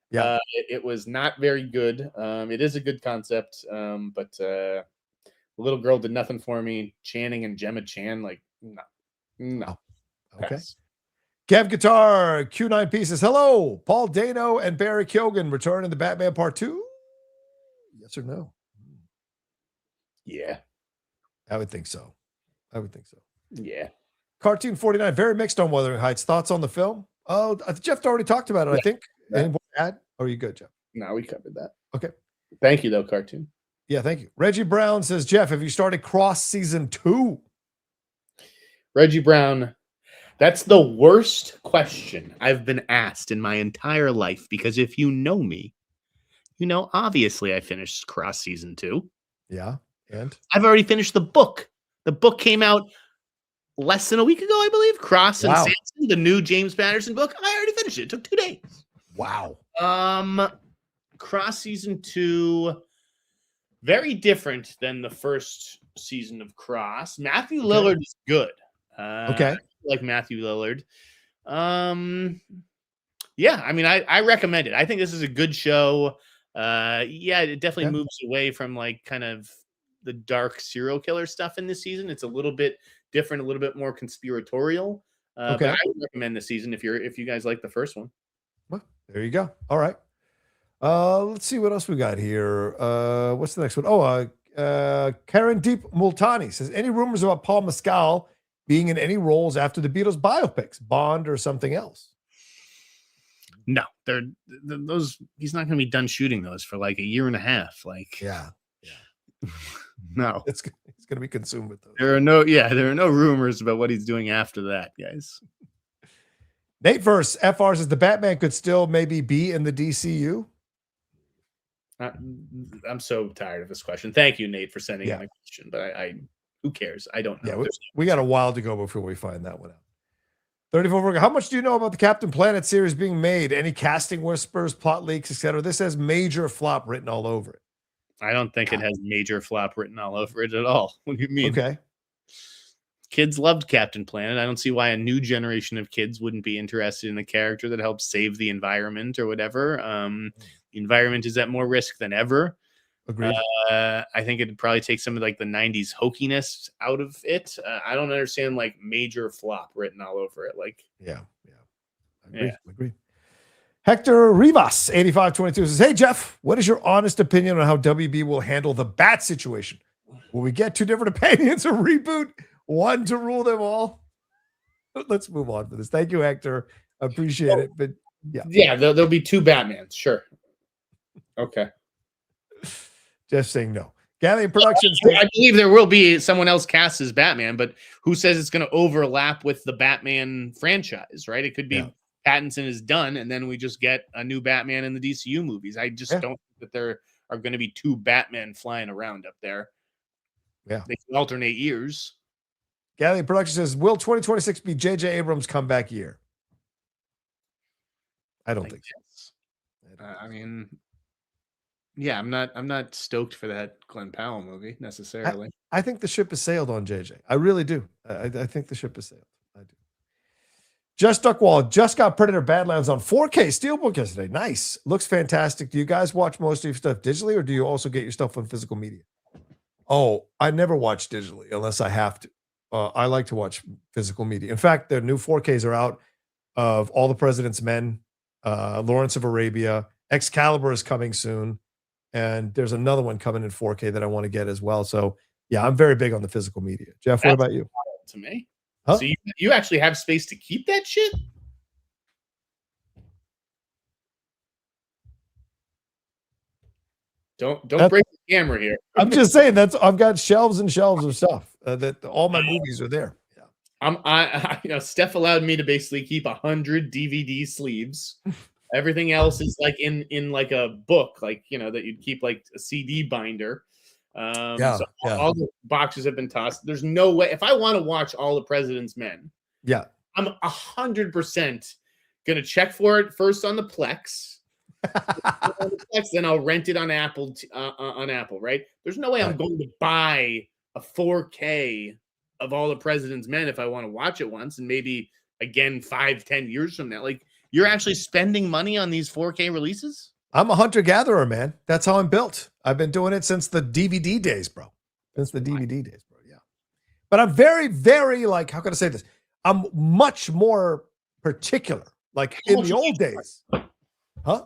Yeah, it was not very good. It is a good concept, but the little girl did nothing for me. Channing and Gemma Chan, like, no. Okay. Pass. Kev Guitar, Q9 Pieces. Hello, Paul Dano and Barry Keoghan return in the Batman Part 2? Yes or no? Yeah. I would think so. Yeah. Cartoon 49, very mixed on Wuthering Heights. Thoughts on the film? Oh, Jeff already talked about it, I think. Yeah. Anyone add? Or are you good, Jeff? No, we covered that. Okay. Thank you, though, Cartoon. Yeah, thank you. Reggie Brown says, Jeff, have you started Cross Season 2? Reggie Brown, that's the worst question I've been asked in my entire life, because if you know me, obviously I finished Cross Season 2. Yeah, and? I've already finished the book. The book came out less than a week ago, I believe. Cross and Sanson, the new James Patterson book. I already finished it. It took 2 days. Wow. Cross Season 2, very different than the first season of Cross. Matthew Lillard is good. I like Matthew Lillard. Yeah, I mean, I recommend it. I think this is a good show. Yeah, it definitely moves away from like kind of the dark serial killer stuff in this season. It's a little bit different, a little bit more conspiratorial. But I would recommend this season if you guys like the first one. Well, there you go. All right. Let's see what else we got here. What's the next one? Karen Deep Multani says, any rumors about Paul Mescal being in any roles after the Beatles biopics, Bond or something else? No, those. He's not going to be done shooting those for like a year and a half. Like, yeah. No, it's going to be consumed with those. There are no rumors about what he's doing after that, guys. Nate Verse, FR says the Batman could still maybe be in the DCU. I'm so tired of this question. Thank you, Nate, for sending in a question, but I who cares? I don't know. Yeah, we got a while to go before we find that one out. 34. How much do you know about the Captain Planet series being made? Any casting whispers, plot leaks, etc.? This has major flop written all over it. I don't think it has major flop written all over it at all. What do you mean? Okay. Kids loved Captain Planet. I don't see why a new generation of kids wouldn't be interested in a character that helps save the environment or whatever. The environment is at more risk than ever. Agreed. I think it'd probably take some of like the 90s hokiness out of it. I don't understand like major flop written all over it. Like, yeah. Agreed. Hector Rivas, 8522 says, hey, Jeff, what is your honest opinion on how WB will handle the Bat situation? Will we get two different opinions or reboot? One to rule them all? Let's move on for this. Thank you, Hector. Appreciate it. But yeah, there'll be two Batmans. Sure. Okay. Just saying no. Galleon Productions. I believe there will be someone else cast as Batman, but who says it's going to overlap with the Batman franchise, right? It could be Pattinson is done, and then we just get a new Batman in the DCU movies. I just don't think that there are going to be two Batman flying around up there. Yeah. They can alternate years. Galleon Productions says, will 2026 be J.J. Abrams' comeback year? I don't think so. I mean, yeah, I'm not stoked for that Glenn Powell movie necessarily. I think the ship has sailed on JJ. I really do. I think the ship has sailed. I do. Just Duckwall just got Predator Badlands on 4K Steelbook yesterday. Nice. Looks fantastic. Do you guys watch most of your stuff digitally, or do you also get your stuff on physical media? Oh, I never watch digitally unless I have to. I like to watch physical media. In fact, the new 4Ks are out of All the President's Men, Lawrence of Arabia. Excalibur is coming soon. And there's another one coming in 4K that I want to get as well. So, yeah, I'm very big on the physical media. Jeff, what about you? To me. Huh? So you actually have space to keep that shit? Don't break the camera here. I'm just saying I've got shelves and shelves of stuff that all my movies are there. Yeah. Steph allowed me to basically keep 100 DVD sleeves. Everything else is like in like a book, like, that you'd keep like a CD binder. All the boxes have been tossed. There's no way. If I want to watch All the President's Men, I'm 100% going to check for it first on the Plex. Then I'll rent it on Apple, right? There's no way I'm going to buy a 4K of All the President's Men if I want to watch it once and maybe again 5-10 years from now. Like, you're actually spending money on these 4K releases? I'm a hunter-gatherer, man. That's how I'm built. I've been doing it since the DVD days, bro. Yeah. But I'm very, very, like, how can I say this? I'm much more particular. Like in the old days. Huh?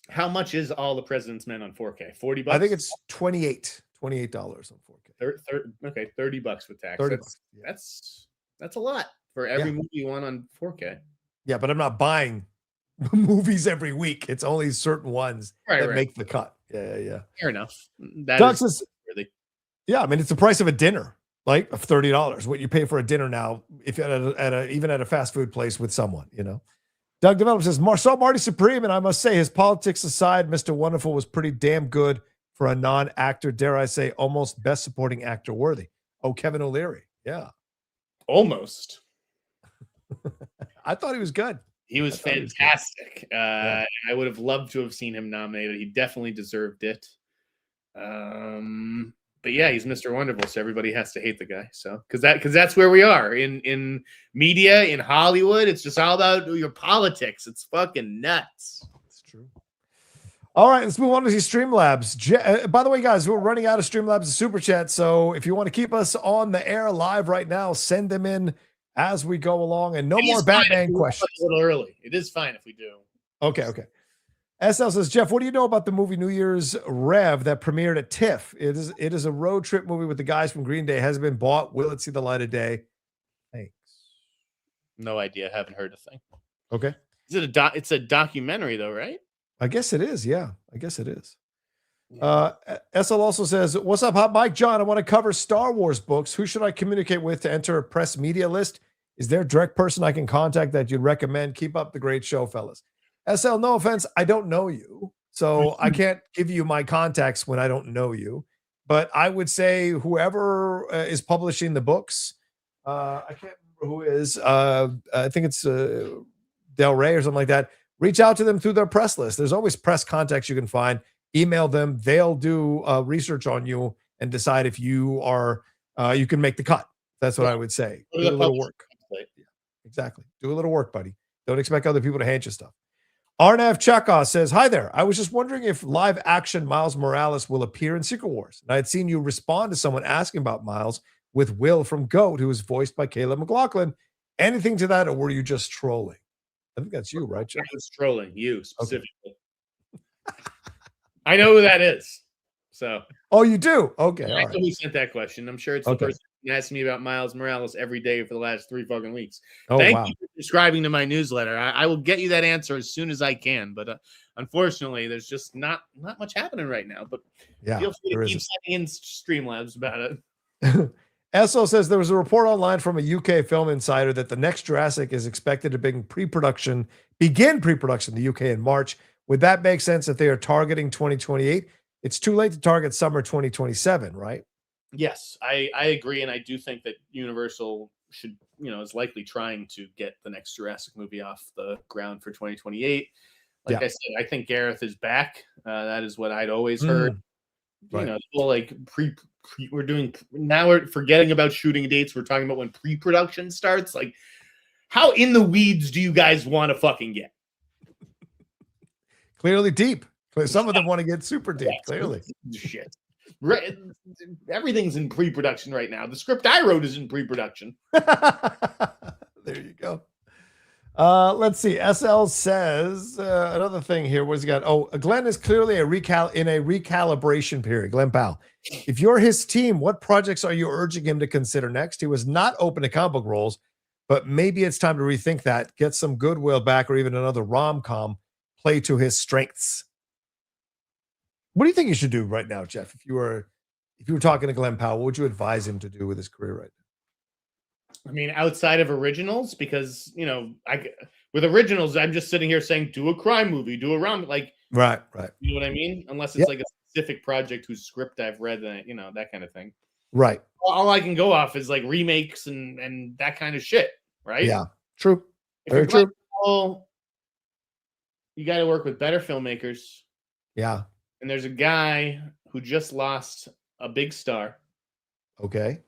How much is All the President's Men on 4K? $40? I think it's $28 on 4K. Okay, $30 with tax. $30. That's a lot for every movie you want on 4K. Yeah, but I'm not buying movies every week. It's only certain ones that make the cut. Yeah. Fair enough. Doug says, yeah, I mean, it's the price of a dinner, like of $30. What you pay for a dinner now, if even at a fast food place with someone, Doug Develop says, saw Marty Supreme, and I must say, his politics aside, Mr. Wonderful was pretty damn good for a non-actor, dare I say, almost best supporting actor worthy. Oh, Kevin O'Leary. Yeah. Almost. I thought he was good. He was fantastic. I would have loved to have seen him nominated. He definitely deserved it. But yeah, he's Mr. Wonderful, so everybody has to hate the guy. So because that's where we are in media, in Hollywood. It's just all about your politics. It's fucking nuts. It's true. All right, let's move on to see Streamlabs. By the way, guys, we're running out of Streamlabs Super Chat. So if you want to keep us on the air live right now, send them in as we go along, and no more Batman questions. A little early. It is fine if we do. Okay. SL says, Jeff, what do you know about the movie New Year's Rev that premiered at TIFF? It is a road trip movie with the guys from Green Day. Has it been bought? Will it see the light of day? No idea. Haven't heard a thing. Okay. Is it it's a documentary though, right? I guess it is. Yeah, I guess it is. SL also says, "What's up, Hot Mike John? I want to cover Star Wars books. Who should I communicate with to enter a press media list? Is there a direct person I can contact that you'd recommend? Keep up the great show, fellas." SL, no offense, I don't know you, so I can't give you my contacts when I don't know you. But I would say whoever is publishing the books, I can't remember who is. I think it's Del Rey or something like that. Reach out to them through their press list. There's always press contacts you can find. Email them. They'll do research on you and decide if you are you can make the cut. That's what I would say. Do a little work. Yeah, exactly. Do a little work, buddy. Don't expect other people to hand you stuff. Arnav Chakos says, "Hi there. I was just wondering if live action Miles Morales will appear in Secret Wars. And I had seen you respond to someone asking about Miles with Will from GOAT, who was voiced by Caleb McLaughlin. Anything to that, or were you just trolling?" I think that's you, right, Jeff? I was trolling you specifically. Okay. I know who that is. So. Oh, you do? Okay. I know who sent that question. I'm sure it's the person who asked me about Miles Morales every day for the last 3 fucking weeks. Thank you for subscribing to my newsletter. I will get you that answer as soon as I can. But unfortunately, there's just not much happening right now. But feel free to keep sending in Streamlabs about it. Esso says there was a report online from a UK film insider that the next Jurassic is expected to begin pre-production in the UK in March. Would that make sense if they are targeting 2028? It's too late to target summer 2027, right? Yes, I agree. And I do think that Universal should, is likely trying to get the next Jurassic movie off the ground for 2028. Like I said, I think Gareth is back. That is what I'd always heard. Right. We're forgetting about shooting dates. We're talking about when pre-production starts. Like, how in the weeds do you guys want to fucking get? Clearly deep. Some of them want to get super deep. Clearly, shit. Right. Everything's in pre-production right now. The script I wrote is in pre-production. There you go. Let's see. SL says another thing here. What's he got? Oh, Glenn is clearly in a recalibration period. Glenn Powell. If you're his team, what projects are you urging him to consider next? He was not open to comic book roles, but maybe it's time to rethink that. Get some goodwill back, or even another rom-com. Play to his strengths. What do you think you should do right now, Jeff? If you were talking to Glenn Powell, what would you advise him to do with his career right now? I mean, outside of originals, because with originals, I'm just sitting here saying, do a crime movie, do a rom, like right. You know what I mean? Unless it's like a specific project whose script I've read, that kind of thing. Right. All I can go off is like remakes and that kind of shit. Right. Yeah. True. Very true. You got to work with better filmmakers. Yeah. And there's a guy who just lost a big star. Okay.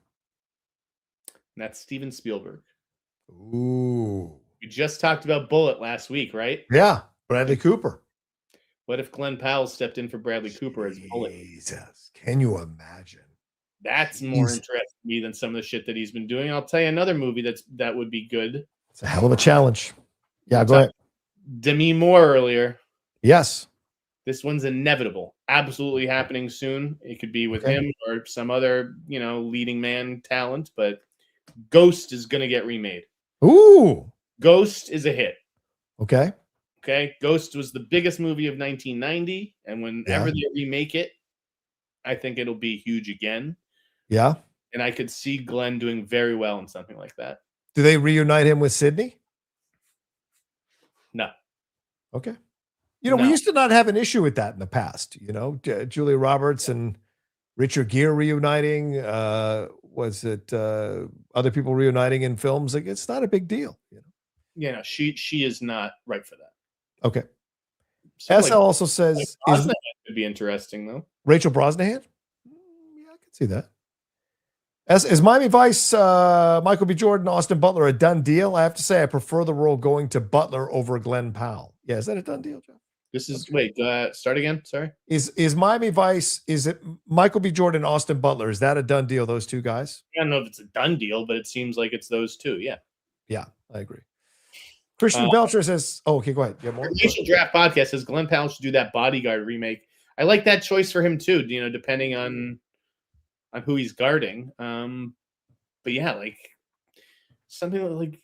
And that's Steven Spielberg. Ooh. We just talked about Bullet last week, right? Yeah. Bradley Cooper. What if Glenn Powell stepped in for Bradley Cooper as Bullet? Jesus. Can you imagine? That's more interesting to me than some of the shit that he's been doing. I'll tell you another movie that would be good. It's a hell of a challenge. Yeah, go ahead. Demi Moore earlier. Yes. This one's inevitable. Absolutely happening soon. It could be with him or some other, leading man talent, but Ghost is going to get remade. Ooh. Ghost is a hit. Okay. Ghost was the biggest movie of 1990, and whenever they remake it, I think it'll be huge again. Yeah. And I could see Glenn doing very well in something like that. Do they reunite him with Sydney? No. Okay. We used to not have an issue with that in the past. Julia Roberts and Richard Gere reuniting. Was it other people reuniting in films? Like, it's not a big deal. Yeah, no, she is not right for that. Okay. SL also says Brosnahan could be interesting though. Rachel Brosnahan? Yeah, I can see that. Is Miami Vice, Michael B. Jordan, Austin Butler a done deal? I have to say I prefer the role going to Butler over Glenn Powell. Yeah, is that a done deal, John? This is start again. Sorry. Is Miami Vice? Is it Michael B. Jordan, Austin Butler? Is that a done deal? Those two guys? I don't know if it's a done deal, but it seems like it's those two. Yeah. Yeah, I agree. Christian Belcher says, "Oh, okay, go ahead. You have more." Racial Draft Podcast says Glenn Powell should do that Bodyguard remake. I like that choice for him too. Depending on who he's guarding. But yeah, like something like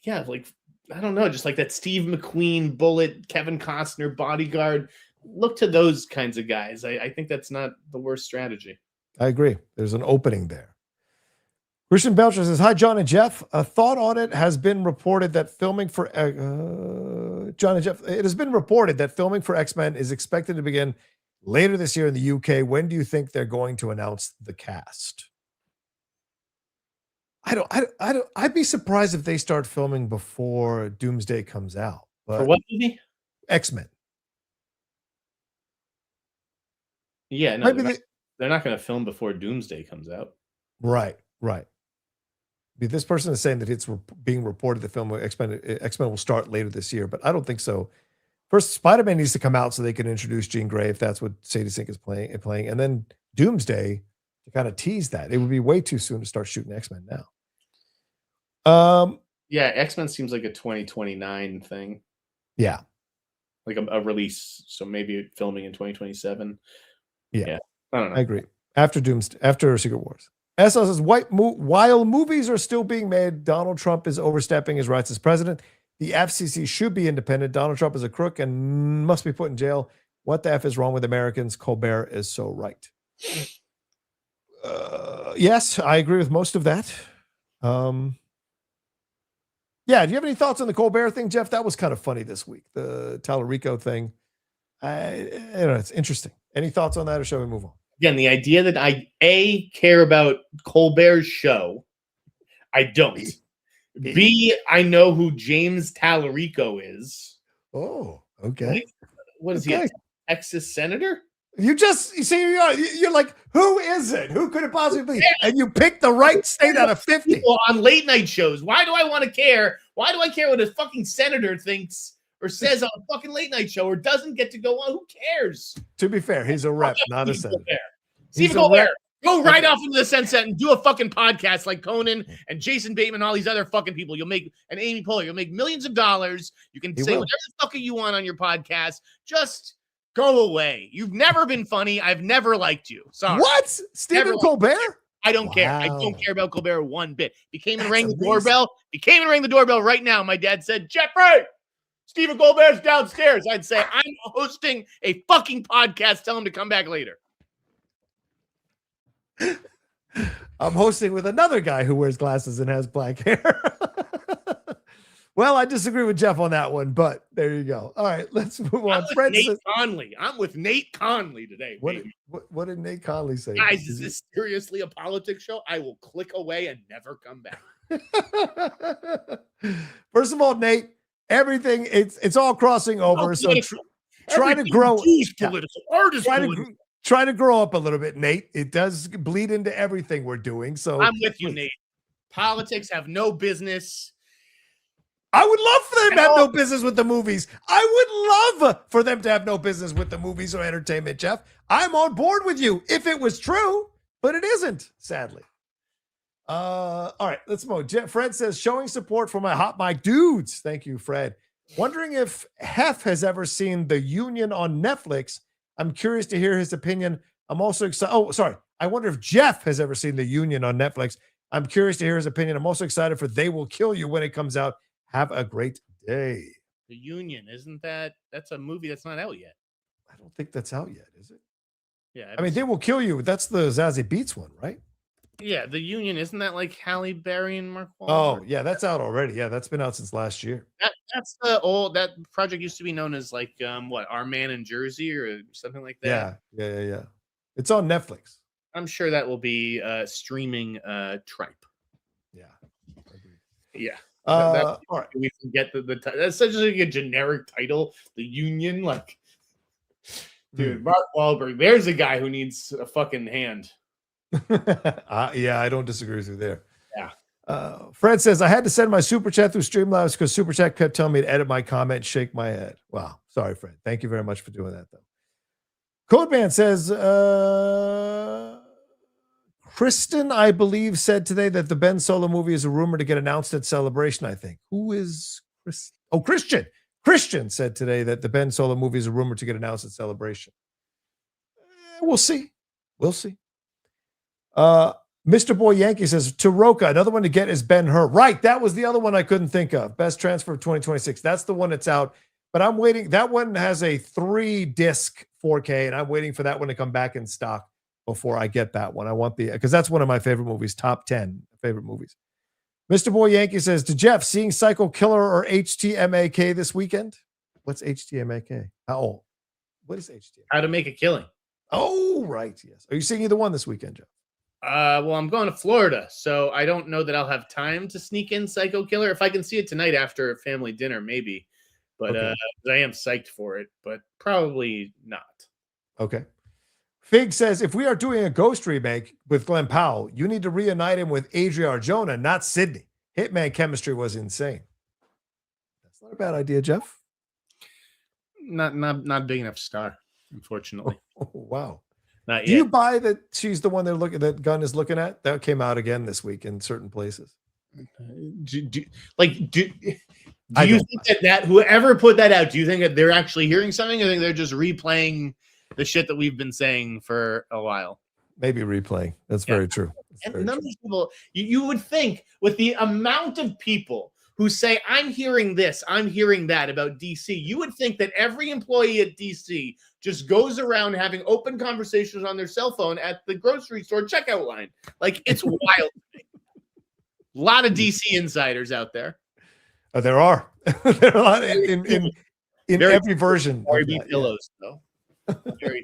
I don't know, just like that Steve McQueen, Bullet, Kevin Costner, Bodyguard. Look to those kinds of guys. I think that's not the worst strategy. I agree. There's an opening there. Christian Belcher says, hi, John and Jeff. A thought on it has been reported that filming for John and Jeff. It has been reported that filming for X-Men is expected to begin later this year in the UK. When do you think they're going to announce the cast? I'd be surprised if they start filming before Doomsday comes out. But for what movie? X-Men. Yeah, no, they're not going to film before Doomsday comes out. Right. This person is saying that it's being reported the film X-Men will start later this year, but I don't think so. First, Spider-Man needs to come out so they can introduce Jean Grey if that's what Sadie Sink is playing, and then Doomsday to kind of tease that. It would be way too soon to start shooting X-Men now. Yeah, X-Men seems like a 2029 thing. Yeah, like a release, so maybe filming in 2027. Yeah, I don't know. I agree. After Secret Wars. SL says, while movies are still being made, Donald Trump is overstepping his rights as president. The FCC should be independent. Donald Trump is a crook and must be put in jail. What the F is wrong with Americans? Colbert is so right. Yes, I agree with most of that. Yeah, do you have any thoughts on the Colbert thing, Jeff? That was kind of funny this week, the Tallarico thing. It's interesting. Any thoughts on that, or shall we move on? Again, the idea that I care about Colbert's show, I don't. B, I know who James Tallarico is. Oh, okay. What is he, a Texas senator? You see, you're like, who is it? Who could it possibly be? And you picked the right state out of 50. People on late night shows. Why do I want to care? Why do I care what a fucking senator thinks or says on a fucking late night show or doesn't get to go on? Who cares? To be fair, he's a rep, not a senator. Stephen Colbert, go right off into the sunset and do a fucking podcast like Conan and Jason Bateman, all these other fucking people. You'll make, and Amy Poehler, you'll make millions of dollars. You can say whatever the fuck you want on your podcast. Just go away. You've never been funny. I've never liked you. Sorry. What? Stephen Colbert? I don't care. I don't care about Colbert one bit. He came and rang the doorbell. He came and rang the doorbell right now. My dad said, Jeffrey, Stephen Colbert's downstairs. I'd say, I'm hosting a fucking podcast. Tell him to come back later. I'm hosting with another guy who wears glasses and has black hair. Well, I disagree with Jeff on that one, but there you go. All right, let's move on. Nate Conley. I'm with Nate Conley today. What did Nate Conley say? Guys, is this seriously a politics show? I will click away and never come back. First of all, Nate, everything it's all crossing over. So try to grow. Political. Art is political. Try to grow up a little bit, Nate. It does bleed into everything we're doing. So I'm with you, Nate. Politics have no business. I would love for them to have no business with the movies. I would love for them to have no business with the movies or entertainment, Jeff. I'm on board with you if it was true, but it isn't, sadly. All right, let's move. Fred says, showing support for my hot mic dudes. Thank you, Fred. Wondering if Hef has ever seen The Union on Netflix. I'm curious to hear his opinion. I'm also excited. Oh, sorry. I wonder if Jeff has ever seen The Union on Netflix. I'm curious to hear his opinion. I'm also excited for They Will Kill You when it comes out. Have a great day. The Union, isn't that's a movie that's not out yet? I don't think that's out yet, is it? Yeah. I mean, They Will Kill You. That's the Zazie Beetz one, right? Yeah, The Union, isn't that like Halle Berry and Mark Wahlberg? Oh, yeah, that's out already. Yeah, that's been out since last year. That's that project used to be known as like Our Man in Jersey or something like that. Yeah. It's on Netflix. I'm sure that will be streaming tripe. Yeah. Yeah. All right. We forget the that's such a generic title. The Union, like, dude, Mark Wahlberg. There's a guy who needs a fucking hand. Yeah, I don't disagree with you there. Yeah. Fred says, I had to send my super chat through Streamlabs because super chat kept telling me to edit my comment and shake my head. Wow. Sorry, Fred. Thank you very much for doing that, though. Codeman says, Kristen, I believe, said today that the Ben Solo movie is a rumor to get announced at Celebration, I think. Who is Chris? Oh, Christian. Christian said today that the Ben Solo movie is a rumor to get announced at Celebration. We'll see. We'll see. Mr. Boy Yankee says, to Rocha, another one to get is Ben-Hur. Right, that was the other one I couldn't think of. Best transfer of 2026. That's the one that's out. But I'm waiting. That one has a 3-disc 4K, and I'm waiting for that one to come back in stock before I get that one. I want because that's one of my favorite movies, top 10 favorite movies. Mr. Boy Yankee says, to Jeff, seeing Psycho Killer or HTMAK this weekend? What's HTMAK? Oh, what is HTMAK? How to Make a Killing. Oh, right. Yes. Are you seeing either one this weekend, Jeff? Well, I'm going to Florida, so I don't know that I'll have time to sneak in Psycho Killer. If I can see it tonight after family dinner, maybe. But okay. I am psyched for it, but probably not. Okay. Fig says, if we are doing a Ghost remake with Glenn Powell, you need to reunite him with Adria Arjona, not Sydney. Hitman chemistry was insane. That's not a bad idea, Jeff. Not big enough star, unfortunately. Oh, wow. Not yet. Do you buy that she's the one that Gunn is looking at? That came out again this week in certain places. Do you think that whoever put that out, do you think that they're actually hearing something, or think they're just replaying the shit that we've been saying for a while? Maybe replaying. That's very true. And none of these people, you would think, with the amount of people who say, I'm hearing this, I'm hearing that about DC, you would think that every employee at DC just goes around having open conversations on their cell phone at the grocery store checkout line. Like, it's wild. A lot of DC insiders out there. There are. There are a lot in every version. RB pillows, though. Very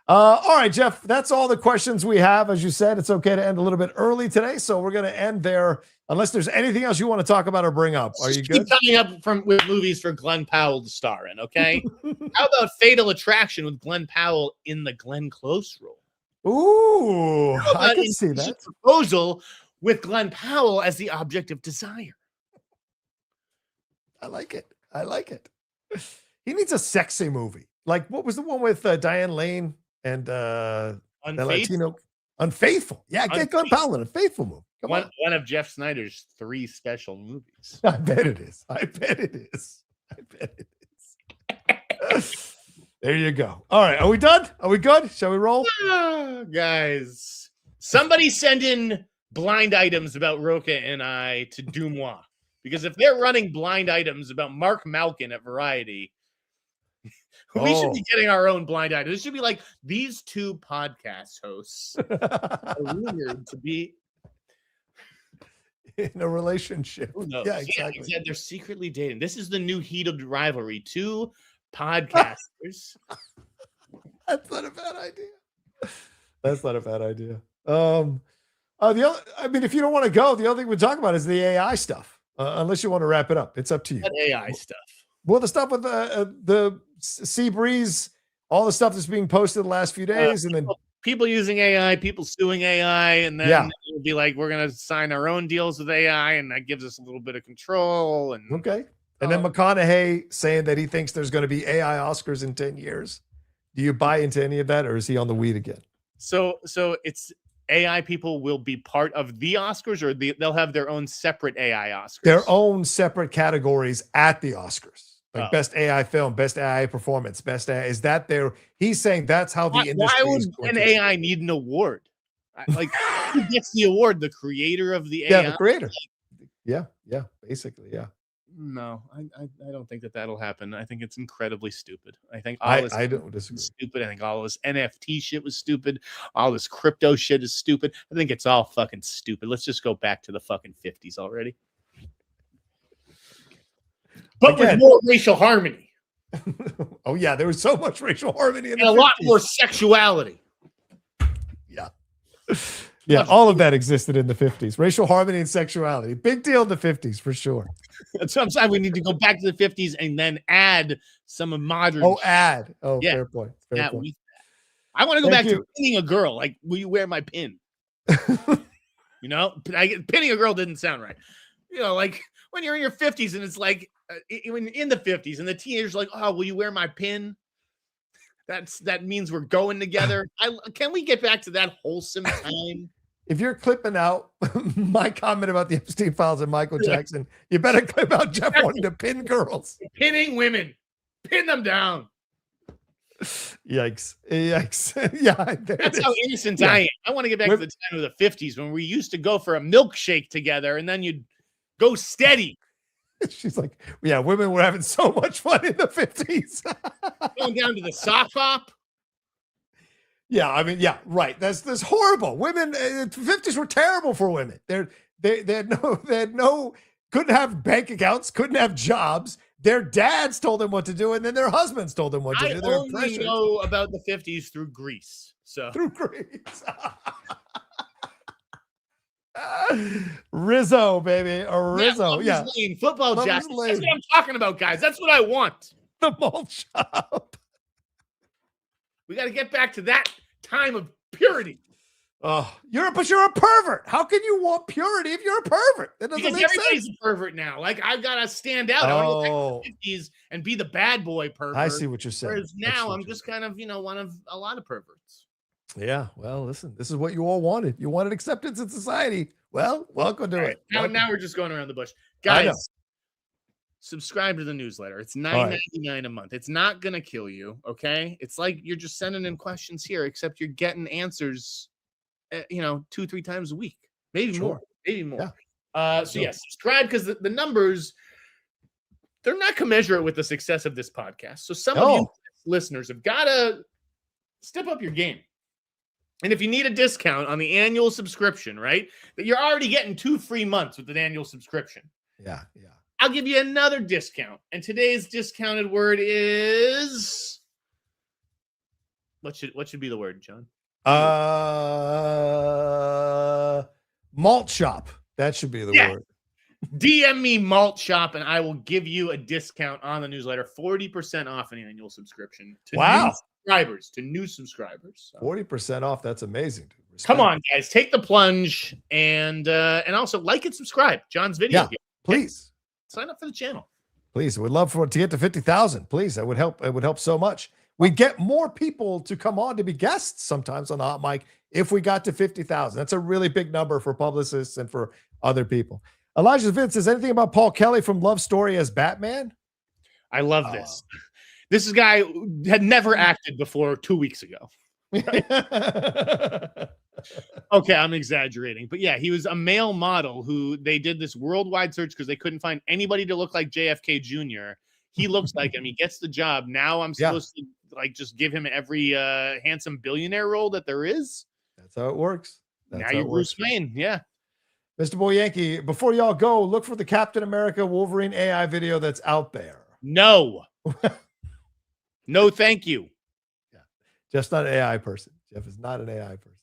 all right, Jeff, that's all the questions we have. As you said, it's okay to end a little bit early today, so we're going to end there unless there's anything else you want to talk about or bring up. Are you good? Keep coming up with movies for Glenn Powell to star in, okay? How about Fatal Attraction with Glenn Powell in the Glenn Close role? Ooh, I can see that. Proposal with Glenn Powell as the object of desire. I like it. He needs a sexy movie. Like, what was the one with Diane Lane and the Latino? Unfaithful. Yeah, get Glenn Powell in a Faithful movie. One of Jeff Sneider's 3 special movies. I bet it is. There you go. All right, are we done? Are we good? Shall we roll? Guys, somebody send in blind items about Rocha and I to Dumois. Because if they're running blind items about Mark Malkin at Variety, we should be getting our own blind items. It should be like, these 2 podcast hosts are rumored to be in a relationship. Who knows? Yeah, exactly. Yeah, they're secretly dating. This is the new heated rivalry. 2 podcasters. That's not a bad idea. The other, I mean, if you don't want to go, the other thing we talk about is the AI stuff. Unless you want to wrap it up, it's up to you. That AI stuff. Well, the stuff with the Sea Breeze, all the stuff that's being posted the last few days, and then people using AI, people suing AI, and then it'll be like, we're going to sign our own deals with AI, and that gives us a little bit of control. And okay, and then McConaughey saying that he thinks there's going to be AI Oscars in 10 years. Do you buy into any of that, or is he on the weed again? So it's AI people will be part of the Oscars, or they'll have their own separate AI Oscars? Their own separate categories at the Oscars. Like best AI film, best AI performance, best AI. Is that there? He's saying that's how the industry. Why would an AI need an award? Like, who gets the award? The creator of the AI? Yeah, the creator. Yeah, basically, yeah. No, I don't think that'll happen. I think it's incredibly stupid. I think I don't disagree. Stupid. I think all this NFT shit was stupid. All this crypto shit is stupid. I think it's all fucking stupid. Let's just go back to the fucking 50s already. But with more racial harmony. Oh, yeah. There was so much racial harmony. And a lot more sexuality. Yeah. Yeah. All of that existed in the 50s. Racial harmony and sexuality. Big deal in the 50s, for sure. That's what I'm saying. We need to go back to the 50s and then add some modern. Add. Oh, yeah. Fair point. Fair point. I want to go back to pinning a girl. Like, will you wear my pin? You know, pinning a girl didn't sound right. You know, like when you're in your 50s and it's like, even in the 50s and the teenagers are like, oh, will you wear my pin? That means we're going together. Can we get back to that wholesome time? If you're clipping out my comment about the Epstein Files and Michael Jackson, you better clip out Jeff wanting to pin girls. Pinning women. Pin them down. Yikes. Yeah. That's how innocent I am. I want to get back to the time of the 50s when we used to go for a milkshake together and then you'd go steady. She's like, yeah, women were having so much fun in the 50s. Going down to the sock hop. Yeah, I mean, yeah, right. That's horrible. Women, the 50s were terrible for women. They had no, couldn't have bank accounts, couldn't have jobs. Their dads told them what to do, and then their husbands told them what to do. I only know about the 50s through Grease. So through Grease. Rizzo, baby. Rizzo. Yeah. Lane, football jacket. That's what I'm talking about, guys. That's what I want. The malt shop. We got to get back to that time of purity. Oh, you're a pervert. How can you want purity if you're a pervert? That doesn't because make everybody's sense. A pervert now. Like I've got to stand out. I want to go back to the 50s and be the bad boy pervert. I see what you're saying. Whereas now I'm just kind of, one of a lot of perverts. Yeah. Well, listen, this is what you all wanted. You wanted acceptance in society. Well, welcome to it. Now we're just going around the bush. Guys, subscribe to the newsletter. It's $9.99 a month. It's not going to kill you, okay? It's like you're just sending in questions here, except you're getting answers, 2-3 times a week. Maybe more. Yeah. Subscribe because the numbers, they're not commensurate with the success of this podcast. So some of you listeners have got to step up your game. And if you need a discount on the annual subscription, right, that you're already getting 2 free months with an annual subscription. Yeah. I'll give you another discount. And today's discounted word is what should be the word, John? Malt shop. That should be the word. DM me malt shop and I will give you a discount on the newsletter, 40% off an annual subscription. To new subscribers. So. 40% off. That's amazing. Respect. Come on, guys, take the plunge and also like and subscribe. John's video. Yeah, please sign up for the channel. Please, we'd love to get to 50,000. Please, that would help. It would help so much. We get more people to come on to be guests sometimes on the hot mic if we got to 50,000. That's a really big number for publicists and for other people. Elijah Vince says, anything about Paul Kelly from Love Story as Batman? I love this. This is a guy who had never acted before 2 weeks ago. Okay, I'm exaggerating. But yeah, he was a male model who they did this worldwide search because they couldn't find anybody to look like JFK Jr. He looks like him. He gets the job. Now I'm supposed to just give him every handsome billionaire role that there is. That's how it works. Now you're Bruce Wayne. Yeah. Mr. Boy Yankee, before y'all go, look for the Captain America Wolverine AI video that's out there. No. No, thank you. Yeah, Jeff's not an AI person. Jeff is not an AI person.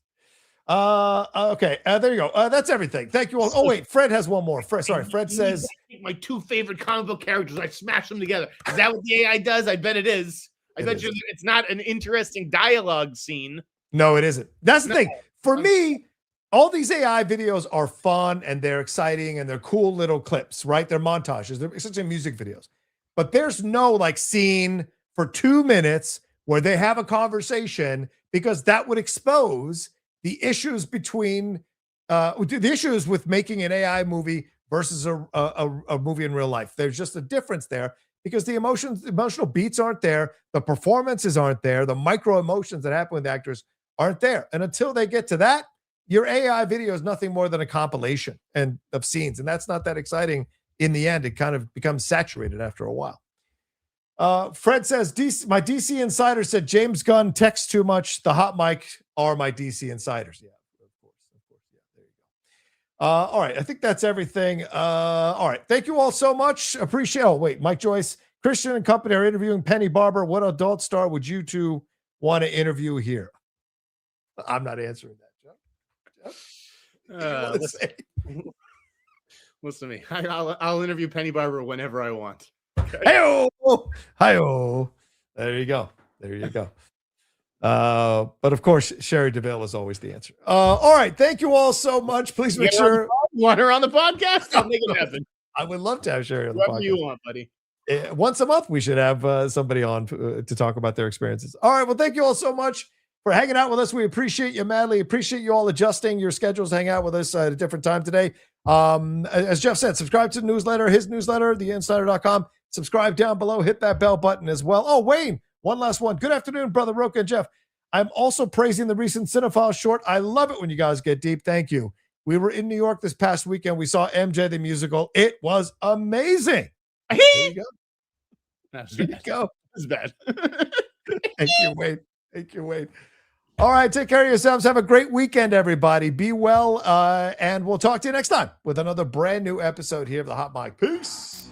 Okay, there you go. That's everything. Thank you all. Oh wait, Fred has one more. Fred says my 2 favorite comic book characters. I smash them together. Is that what the AI does? I bet it is. I bet you it's not an interesting dialogue scene. No, it isn't. That's the thing. For me, all these AI videos are fun and they're exciting and they're cool little clips, right? They're montages. They're essentially music videos. But there's no scene for 2 minutes where they have a conversation because that would expose the issues between the issues with making an AI movie versus a movie in real life. There's just a difference there because the emotional beats aren't there. The performances aren't there. The micro emotions that happen with actors aren't there. And until they get to that, your AI video is nothing more than a compilation of scenes. And that's not that exciting in the end. It kind of becomes saturated after a while. Fred says, my DC insider said James Gunn texts too much. The hot mic are my DC insiders. Yeah, of course. Yeah, there you go. All right. I think that's everything. All right. Thank you all so much. Appreciate it. Oh, wait, Mike Joyce, Christian and company are interviewing Penny Barber. What adult star would you two want to interview here? I'm not answering that, Jeff. Listen to me. I'll interview Penny Barber whenever I want. Okay. Hi-oh. There you go. But of course, Sherry DeVille is always the answer. All right. Thank you all so much. Please make sure you want her on the podcast. I'll make it happen. I would love to have Sherry on the podcast. Whatever you want, buddy. Once a month, we should have somebody on to talk about their experiences. All right. Well, thank you all so much for hanging out with us. We appreciate you madly. Appreciate you all adjusting your schedules to hang out with us at a different time today. As Jeff said, subscribe to the newsletter, his newsletter, theinsider.com. Subscribe down below. Hit that bell button as well. Oh, Wayne One last one. Good afternoon, brother Rocha and Jeff. I'm also praising the recent Cinephile short. I love it when you guys get deep. Thank you. We were in New York this past weekend. We saw MJ the musical. It was amazing. There you go. That's There you go. It's bad. Thank you, Wade. Thank you, Wade. All right, take care of yourselves. Have a great weekend, everybody. Be well, and we'll talk to you next time with another brand new episode here of the Hot Mic. Peace.